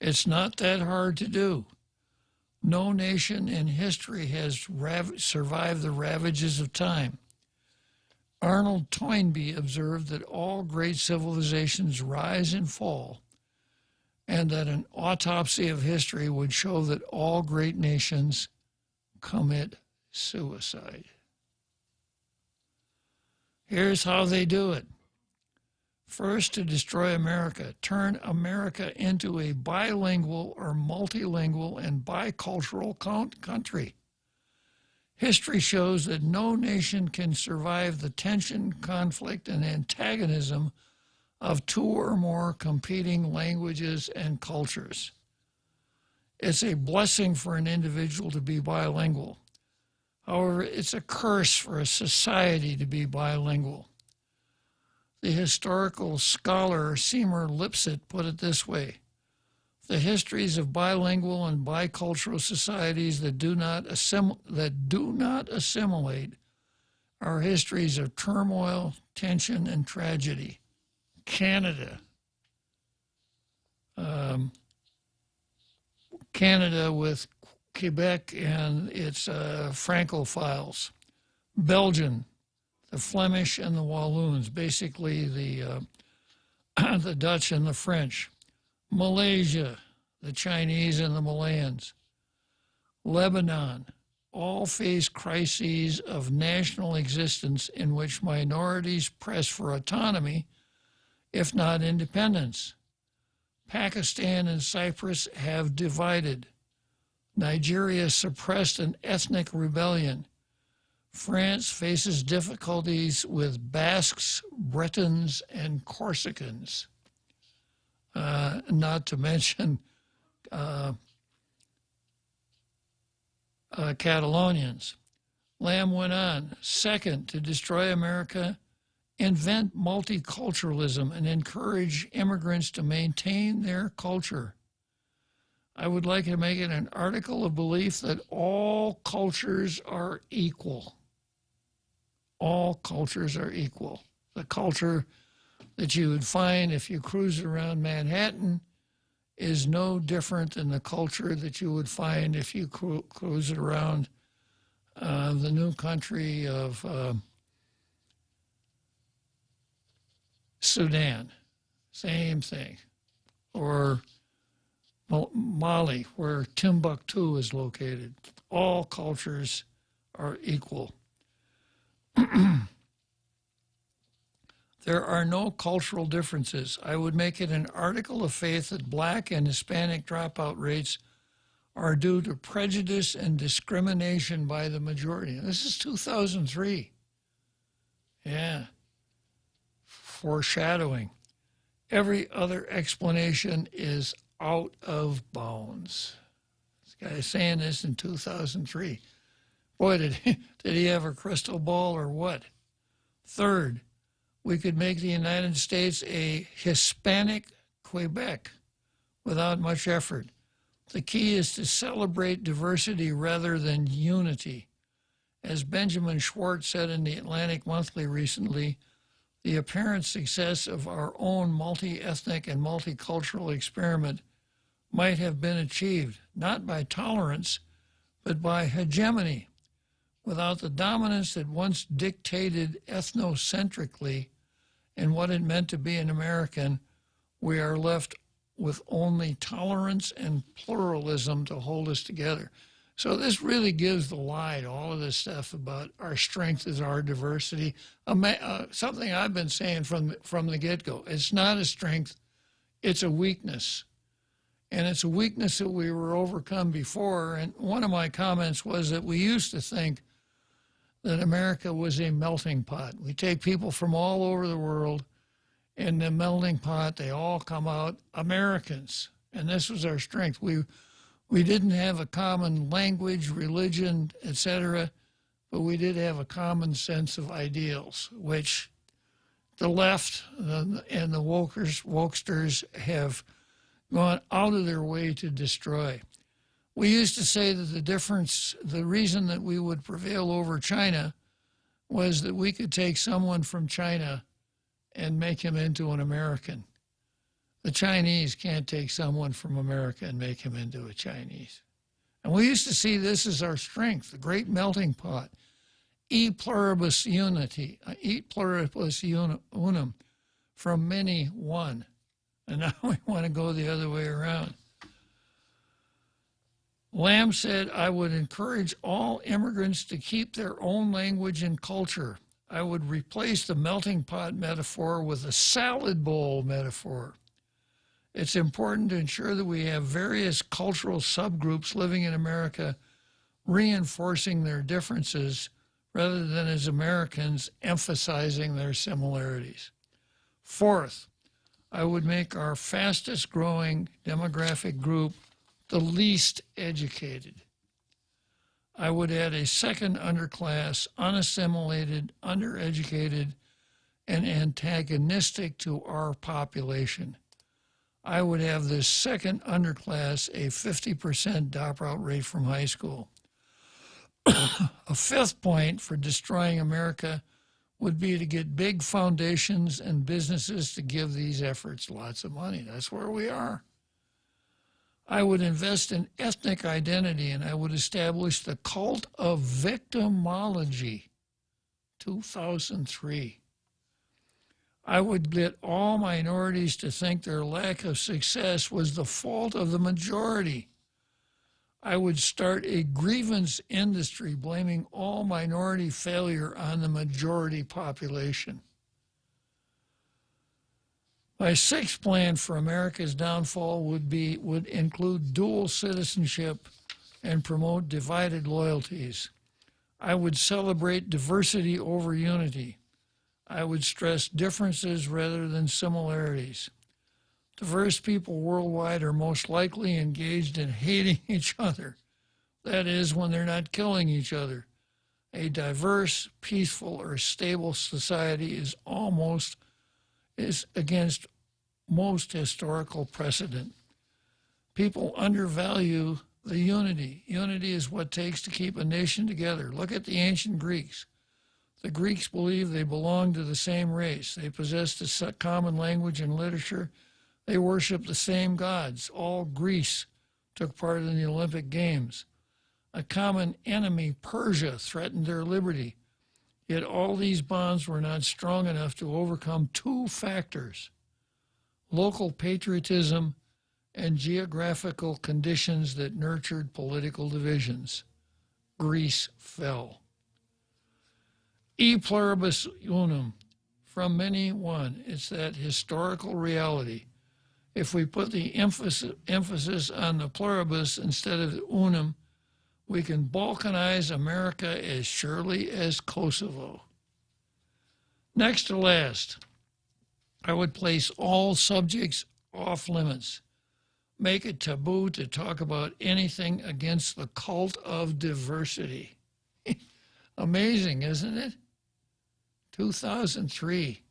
It's not that hard to do. No nation in history has survived the ravages of time. Arnold Toynbee observed that all great civilizations rise and fall, and that an autopsy of history would show that all great nations commit suicide. Here's how they do it. First, to destroy America, turn America into a bilingual or multilingual and bicultural country. History shows that no nation can survive the tension, conflict, and antagonism of 2 or more competing languages and cultures. It's a blessing for an individual to be bilingual. However, it's a curse for a society to be bilingual. The historical scholar Seymour Lipset put it this way: the histories of bilingual and bicultural societies that do not assimilate are histories of turmoil, tension, and tragedy. Canada. Canada with Quebec and its Francophiles. Belgium, the Flemish and the Walloons, basically the Dutch and the French. Malaysia, the Chinese and the Malayans. Lebanon, all face crises of national existence in which minorities press for autonomy, if not independence. Pakistan and Cyprus have divided. Nigeria suppressed an ethnic rebellion. France faces difficulties with Basques, Bretons, and Corsicans. Not to mention Catalonians. Lamb went on. Second, to destroy America, invent multiculturalism and encourage immigrants to maintain their culture. I would like to make it an article of belief that all cultures are equal. All cultures are equal. The culture that you would find if you cruise around Manhattan is no different than the culture that you would find if you cruise around the new country of Sudan, same thing. Or Mali, where Timbuktu is located. All cultures are equal. There are no cultural differences. I would make it an article of faith that Black and Hispanic dropout rates are due to prejudice and discrimination by the majority. And this is 2003. Yeah. Foreshadowing. Every other explanation is out of bounds. This guy is saying this in 2003. Boy, did he have a crystal ball or what? Third, we could make the United States a Hispanic Quebec without much effort. The key is to celebrate diversity rather than unity. As Benjamin Schwartz said in the Atlantic Monthly recently, the apparent success of our own multi-ethnic and multicultural experiment might have been achieved not by tolerance, but by hegemony. Without the dominance that once dictated ethnocentrically and what it meant to be an American, we are left with only tolerance and pluralism to hold us together. So this really gives the lie to all of this stuff about our strength is our diversity. Something I've been saying from the get-go. It's not a strength, it's a weakness. And it's a weakness that we were overcome before. And one of my comments was that we used to think that America was a melting pot. We take people from all over the world, in the melting pot, they all come out Americans. And this was our strength. We didn't have a common language, religion, etc., but we did have a common sense of ideals, which the left and the wokesters have gone out of their way to destroy. We used to say that the reason that we would prevail over China was that we could take someone from China and make him into an American. The Chinese can't take someone from America and make him into a Chinese. And we used to see this as our strength, the great melting pot. E pluribus unity, e pluribus unum, from many one. And now we want to go the other way around. Lamb said, I would encourage all immigrants to keep their own language and culture. I would replace the melting pot metaphor with a salad bowl metaphor. It's important to ensure that we have various cultural subgroups living in America reinforcing their differences rather than as Americans emphasizing their similarities. Fourth, I would make our fastest growing demographic group the least educated. I would add a second underclass, unassimilated, undereducated, and antagonistic to our population. I would have this second underclass a 50% dropout rate from high school. A fifth point for destroying America would be to get big foundations and businesses to give these efforts lots of money. That's where we are. I would invest in ethnic identity, and I would establish the cult of victimology, 2003. I would get all minorities to think their lack of success was the fault of the majority. I would start a grievance industry blaming all minority failure on the majority population. My sixth plan for America's downfall would include dual citizenship and promote divided loyalties. I would celebrate diversity over unity. I would stress differences rather than similarities. Diverse people worldwide are most likely engaged in hating each other. That is, when they're not killing each other. A diverse, peaceful, or stable society is against most historical precedent. People undervalue the unity. Unity is what it takes to keep a nation together. Look at the ancient Greeks. The Greeks believed they belonged to the same race. They possessed a common language and literature. They worshiped the same gods. All Greece took part in the Olympic Games. A common enemy, Persia, threatened their liberty. Yet all these bonds were not strong enough to overcome two factors: local patriotism and geographical conditions that nurtured political divisions. Greece fell. E pluribus unum, from many one. It's that historical reality. If we put the emphasis on the pluribus instead of the unum, we can balkanize America as surely as Kosovo. Next to last, I would place all subjects off limits. Make it taboo to talk about anything against the cult of diversity. Amazing, isn't it? 2003,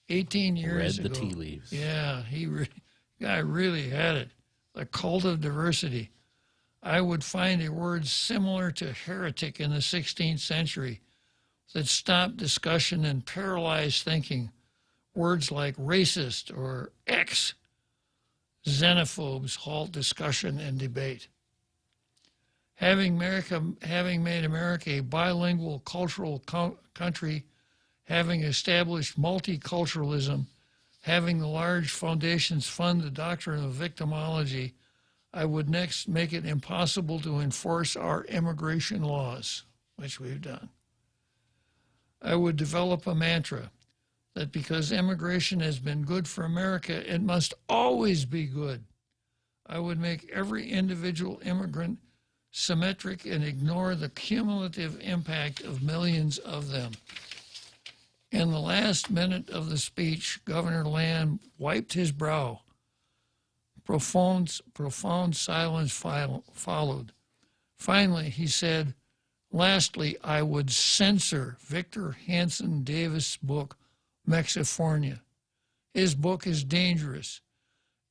18 years ago. Read the tea leaves. Yeah, guy really had it. The cult of diversity. I would find a word similar to heretic in the 16th century that stopped discussion and paralyzed thinking. Words like racist or X. Xenophobes halt discussion and debate. Having made America a bilingual cultural country, having established multiculturalism, having the large foundations fund the doctrine of victimology, I would next make it impossible to enforce our immigration laws, which we've done. I would develop a mantra that because immigration has been good for America, it must always be good. I would make every individual immigrant symmetric and ignore the cumulative impact of millions of them. In the last minute of the speech, Governor Land wiped his brow. Profound silence followed. Finally, he said, lastly, I would censor Victor Hanson Davis' book, Mexifornia. His book is dangerous.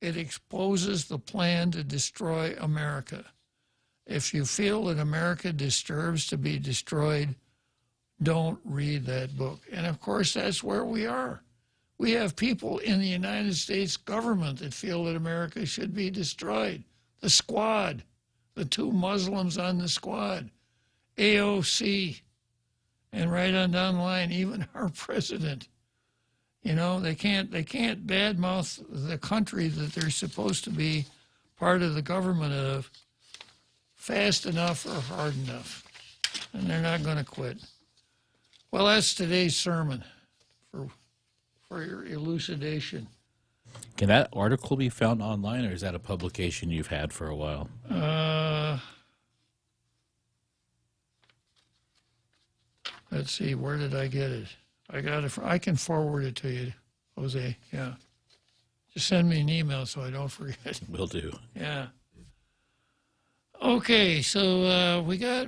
It exposes the plan to destroy America. If you feel that America deserves to be destroyed, don't read that book. And of course, that's where we are. We have people in the United States government that feel that America should be destroyed. The Squad, the two Muslims on the Squad, AOC, and right on down the line, even our president. You know, they can't badmouth the country that they're supposed to be part of the government of fast enough or hard enough. And they're not going to quit. Well, that's today's sermon for your elucidation. Can that article be found online, or is that a publication you've had for a while? Let's see, where did I get it? I got it. I can forward it to you, Jose. Yeah. Just send me an email so I don't forget. Will do. Yeah. Okay, so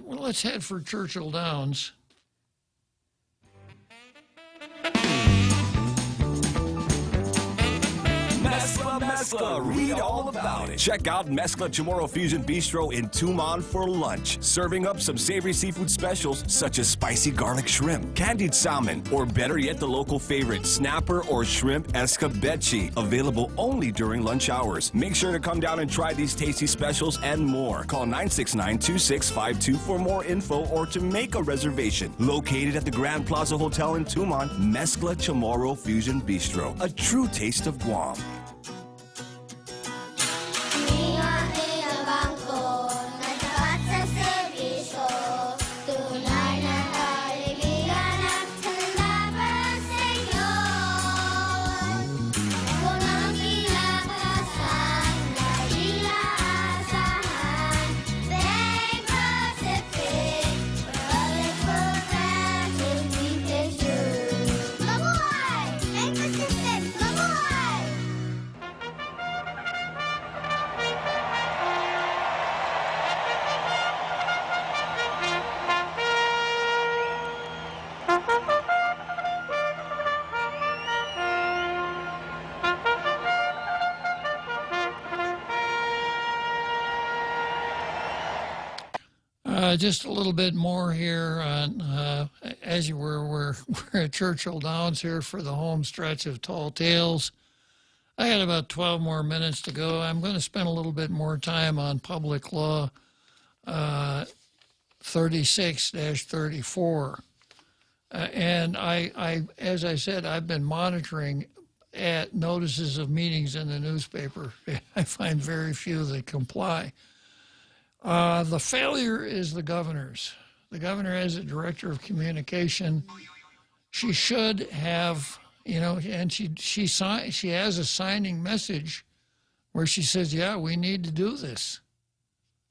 let's head for Churchill Downs. Mescla, read all about it. Check out Mescla Chamorro Fusion Bistro in Tucumán for lunch. Serving up some savory seafood specials such as spicy garlic shrimp, candied salmon, or better yet, the local favorite, snapper or shrimp escabeche. Available only during lunch hours. Make sure to come down and try these tasty specials and more. Call 969-2652 for more info or to make a reservation. Located at the Grand Plaza Hotel in Tucumán, Mescla Chamorro Fusion Bistro. A true taste of Guam. Just a little bit more here on, as you were, we're at Churchill Downs here for the home stretch of Tall Tales. I got about 12 more minutes to go. I'm going to spend a little bit more time on public law. 36-34. And I, as I said, I've been monitoring at notices of meetings in the newspaper. I find very few that comply. The failure is the governor's. The governor has a director of communication. She should have, and she has a signing message where she says, yeah, we need to do this.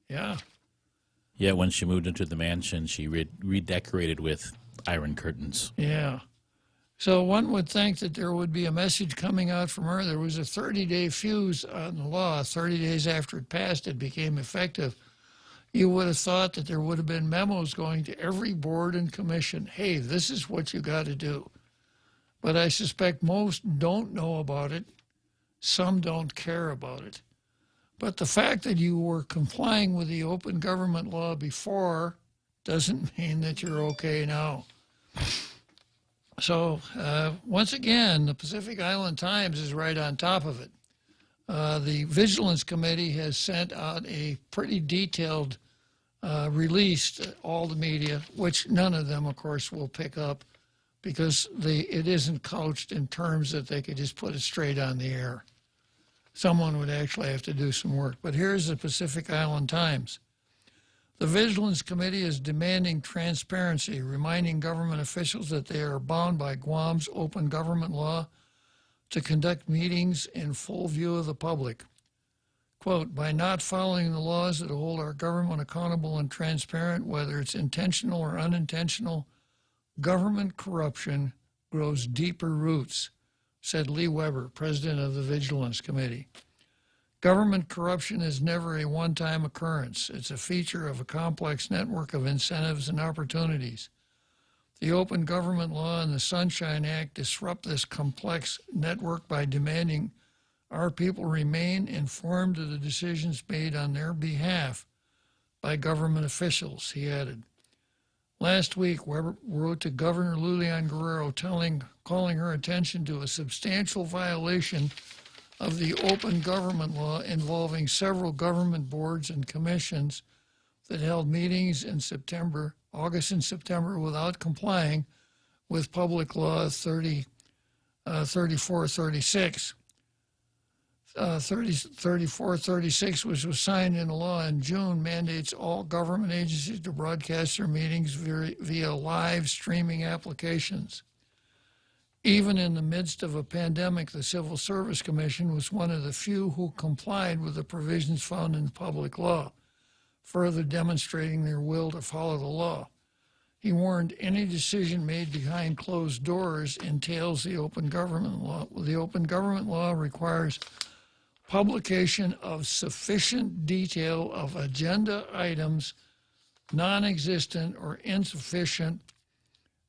Yeah. Yeah, when she moved into the mansion, she redecorated with iron curtains. Yeah. So one would think that there would be a message coming out from her. There was a 30-day fuse on the law. 30 days after it passed, it became effective. You would have thought that there would have been memos going to every board and commission. Hey, this is what you got to do. But I suspect most don't know about it. Some don't care about it. But the fact that you were complying with the open government law before doesn't mean that you're okay now. So once again, the Pacific Island Times is right on top of it. The Vigilance Committee has sent out a pretty detailed release to all the media, which none of them, of course, will pick up because it isn't couched in terms that they could just put it straight on the air. Someone would actually have to do some work. But here's the Pacific Island Times. The Vigilance Committee is demanding transparency, reminding government officials that they are bound by Guam's open government law to conduct meetings in full view of the public. Quote, by not following the laws that hold our government accountable and transparent, whether it's intentional or unintentional, government corruption grows deeper roots, said Lee Weber, president of the Vigilance Committee. Government corruption is never a one-time occurrence. It's a feature of a complex network of incentives and opportunities. The Open Government Law and the Sunshine Act disrupt this complex network by demanding our people remain informed of the decisions made on their behalf by government officials, he added. Last week, Weber wrote to Governor Lulian Guerrero calling her attention to a substantial violation of the open government law involving several government boards and commissions that held meetings in August and September without complying with Public Law 3436. 3436, which was signed into law in June, mandates all government agencies to broadcast their meetings via live streaming applications. Even in the midst of a pandemic, the Civil Service Commission was one of the few who complied with the provisions found in public law, further demonstrating their will to follow the law. He warned any decision made behind closed doors entails the open government law. The open government law requires publication of sufficient detail of agenda items, non-existent or insufficient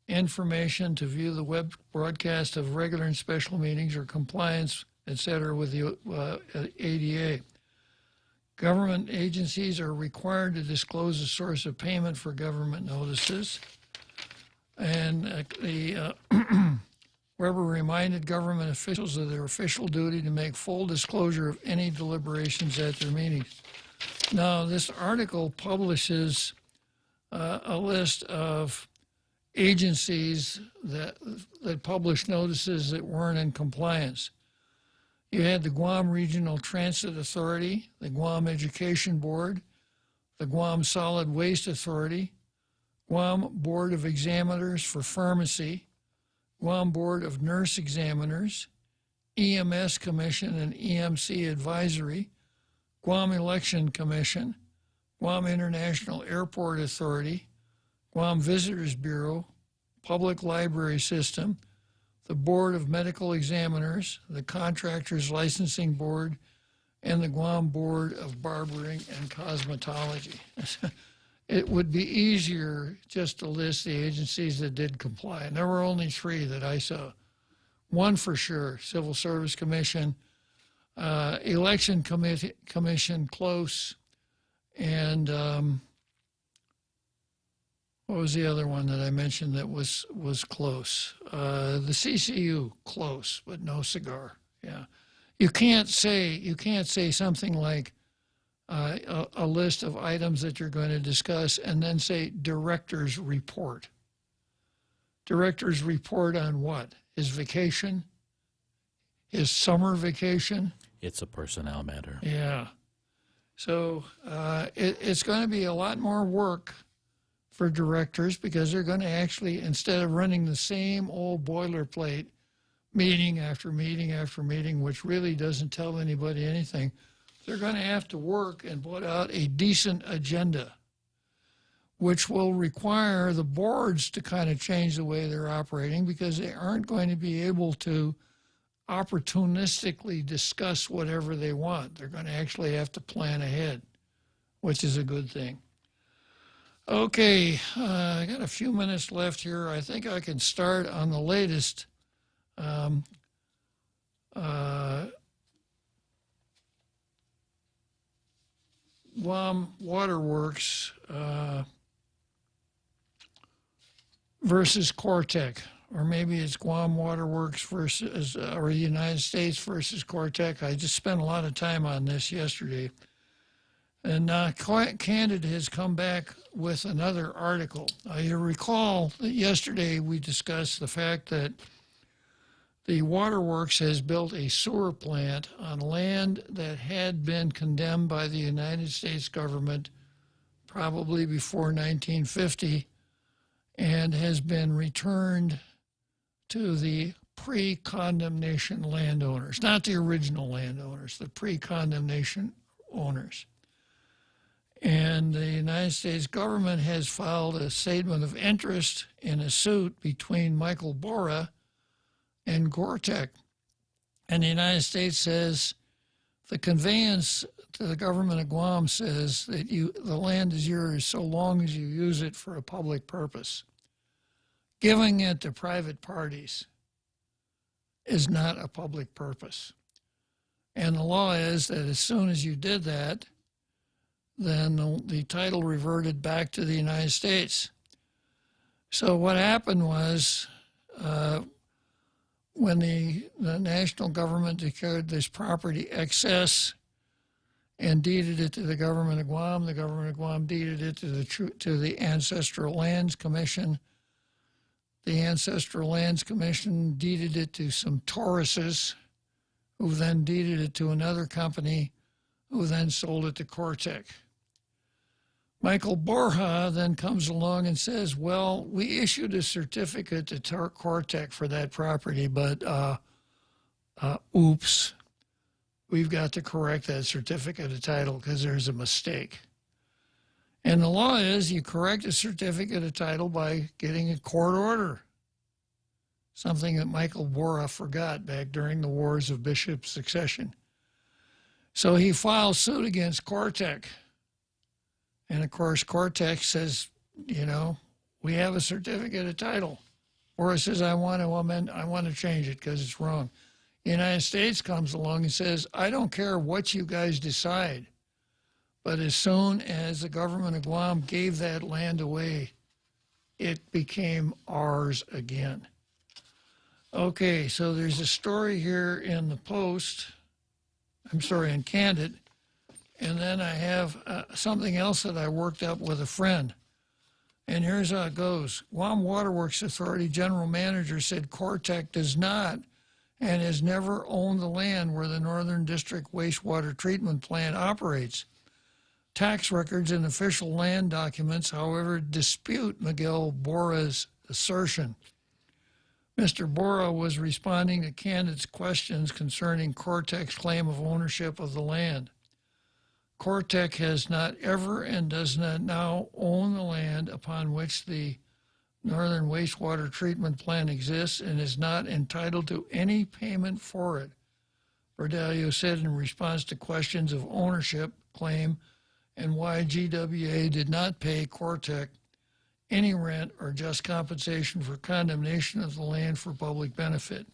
information to view the web broadcast of regular and special meetings or compliance, etc., with the ADA. Government agencies are required to disclose the source of payment for government notices. And Weber reminded government officials of their official duty to make full disclosure of any deliberations at their meetings. Now, this article publishes a list of agencies that published notices that weren't in compliance. You had the Guam Regional Transit Authority, the Guam Education Board, the Guam Solid Waste Authority, Guam Board of Examiners for Pharmacy, Guam Board of Nurse Examiners, EMS Commission and EMC Advisory, Guam Election Commission, Guam International Airport Authority, Guam Visitors Bureau, Public Library System, the Board of Medical Examiners, the Contractors Licensing Board, and the Guam Board of Barbering and Cosmetology. It would be easier just to list the agencies that did comply. And there were only 3 that I saw. One for sure, Civil Service Commission, Election Commission, close, and what was the other one that I mentioned that was close? The CCU, close, but no cigar. Yeah, you can't say something like a list of items that you're going to discuss, and then say director's report. Director's report on what? His vacation? His summer vacation? It's a personnel matter. Yeah. So it's going to be a lot more work for directors because they're going to actually, instead of running the same old boilerplate meeting after meeting after meeting, which really doesn't tell anybody anything, they're going to have to work and put out a decent agenda, which will require the boards to kind of change the way they're operating because they aren't going to be able to opportunistically discuss whatever they want. They're going to actually have to plan ahead, which is a good thing. Okay, I got a few minutes left here. I think I can start on the latest. Guam Waterworks versus Cortec, or maybe it's Guam Waterworks versus, or the United States versus Cortec. I just spent a lot of time on this yesterday. And Candid has come back with another article. You recall that yesterday we discussed the fact that the Waterworks has built a sewer plant on land that had been condemned by the United States government probably before 1950 and has been returned to the pre-condemnation landowners, not the original landowners, the pre-condemnation owners. And the United States government has filed a statement of interest in a suit between Michael Bora and Cortec. And the United States says the conveyance to the government of Guam says that the land is yours so long as you use it for a public purpose. Giving it to private parties is not a public purpose. And the law is that as soon as you did that, then the title reverted back to the United States. So what happened was when the national government declared this property excess and deeded it to the government of Guam deeded it to the Ancestral Lands Commission. The Ancestral Lands Commission deeded it to some Tauruses, who then deeded it to another company, who then sold it to Cortec. Michael Borja then comes along and says, well, we issued a certificate to Cortec for that property, but oops, we've got to correct that certificate of title because there's a mistake. And the law is you correct a certificate of title by getting a court order, something that Michael Borja forgot back during the Wars of Bishop Succession. So he files suit against Cortec. And of course, Cortec says, we have a certificate of title. Or it says, I want to change it because it's wrong. The United States comes along and says, I don't care what you guys decide. But as soon as the government of Guam gave that land away, it became ours again. Okay, so there's a story here in the Post. In Candid. And then I have something else that I worked up with a friend. And here's how it goes. Guam Waterworks Authority General Manager said Cortec does not and has never owned the land where the Northern District Wastewater Treatment Plant operates. Tax records and official land documents, however, dispute Miguel Bora's assertion. Mr. Bora was responding to Candid's questions concerning Cortec's claim of ownership of the land. Cortec has not ever and does not now own the land upon which the Northern Wastewater Treatment Plant exists and is not entitled to any payment for it, Verdalio said in response to questions of ownership claim and why GWA did not pay Cortec any rent or just compensation for condemnation of the land for public benefit.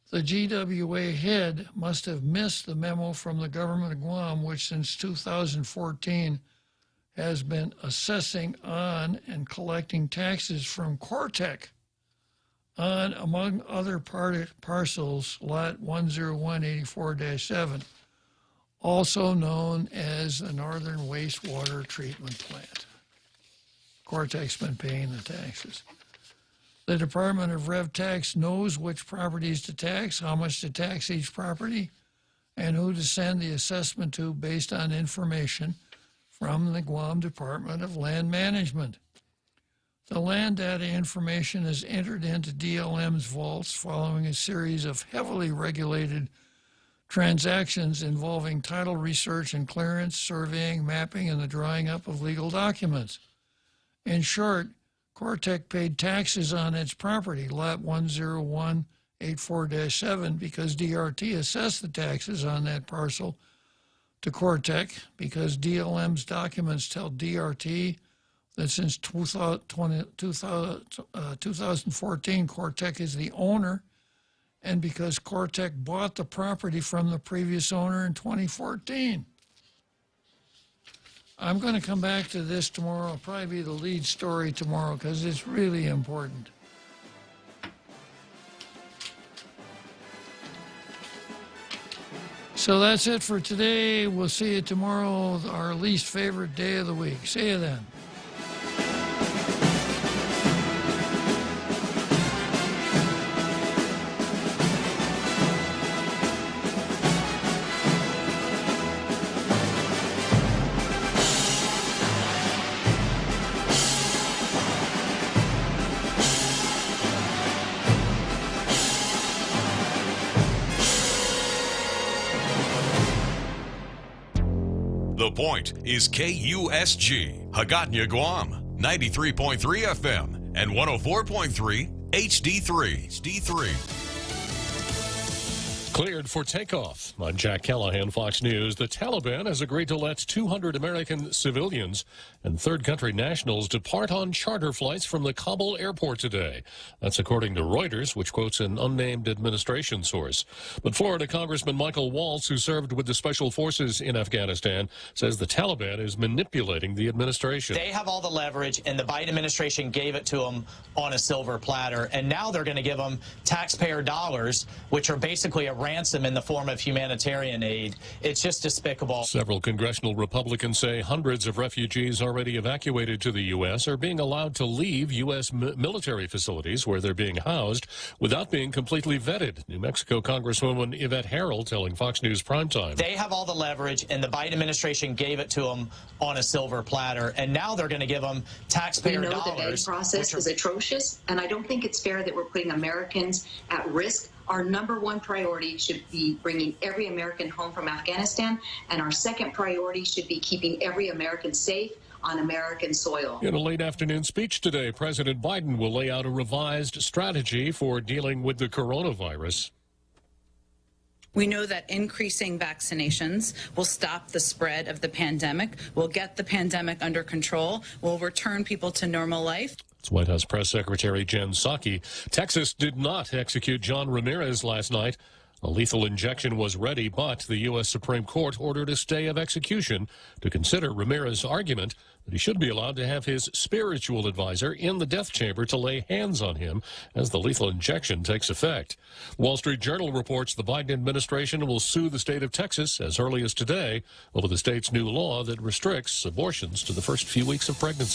The GWA head must have missed the memo from the government of Guam, which since 2014 has been assessing on and collecting taxes from Cortec on, among other parcels, lot 10184-7, also known as the Northern Wastewater Treatment Plant. Cortec's been paying the taxes. The Department of Rev Tax knows which properties to tax, how much to tax each property, and who to send the assessment to based on information from the Guam Department of Land Management. The land data information is entered into DLM's vaults following a series of heavily regulated transactions involving title research and clearance, surveying, mapping, and the drawing up of legal documents. In short, Cortec paid taxes on its property, Lot 10184-7, because DRT assessed the taxes on that parcel to Cortec, because DLM's documents tell DRT that since 2014, Cortec is the owner, and because Cortec bought the property from the previous owner in 2014. I'm going to come back to this tomorrow. It'll probably be the lead story tomorrow because it's really important. So that's it for today. We'll see you tomorrow, our least favorite day of the week. See you then. The Point is KUSG, Hagåtña, Guam, 93.3 FM and 104.3 HD3. Cleared for takeoff. I'm Jack Callahan, Fox News. The Taliban has agreed to let 200 American civilians and third country nationals depart on charter flights from the Kabul airport today. That's according to Reuters, which quotes an unnamed administration source. But Florida Congressman Michael Waltz, who served with the special forces in Afghanistan, says the Taliban is manipulating the administration. They have all the leverage, and the Biden administration gave it to them on a silver platter, and now they're going to give them taxpayer dollars, which are basically a ransom in the form of humanitarian aid. It's just despicable. Several congressional Republicans say hundreds of refugees already evacuated to the U.S. are being allowed to leave U.S. military facilities where they're being housed without being completely vetted. New Mexico Congresswoman Yvette Harrell telling Fox News Primetime. They have all the leverage, and the Biden administration gave it to them on a silver platter, and now they're going to give them taxpayer dollars. We know the vetting process is atrocious, and I don't think it's fair that we're putting Americans at risk. Our number one priority should be bringing every American home from Afghanistan, and our second priority should be keeping every American safe on American soil. In a late afternoon speech today, President Biden will lay out a revised strategy for dealing with the coronavirus. We know that increasing vaccinations will stop the spread of the pandemic, will get the pandemic under control, will return people to normal life. It's White House Press Secretary Jen Psaki. Texas did not execute John Ramirez last night. A lethal injection was ready, but the U.S. Supreme Court ordered a stay of execution to consider Ramirez's argument that he should be allowed to have his spiritual advisor in the death chamber to lay hands on him as the lethal injection takes effect. The Wall Street Journal reports the Biden administration will sue the state of Texas as early as today over the state's new law that restricts abortions to the first few weeks of pregnancy.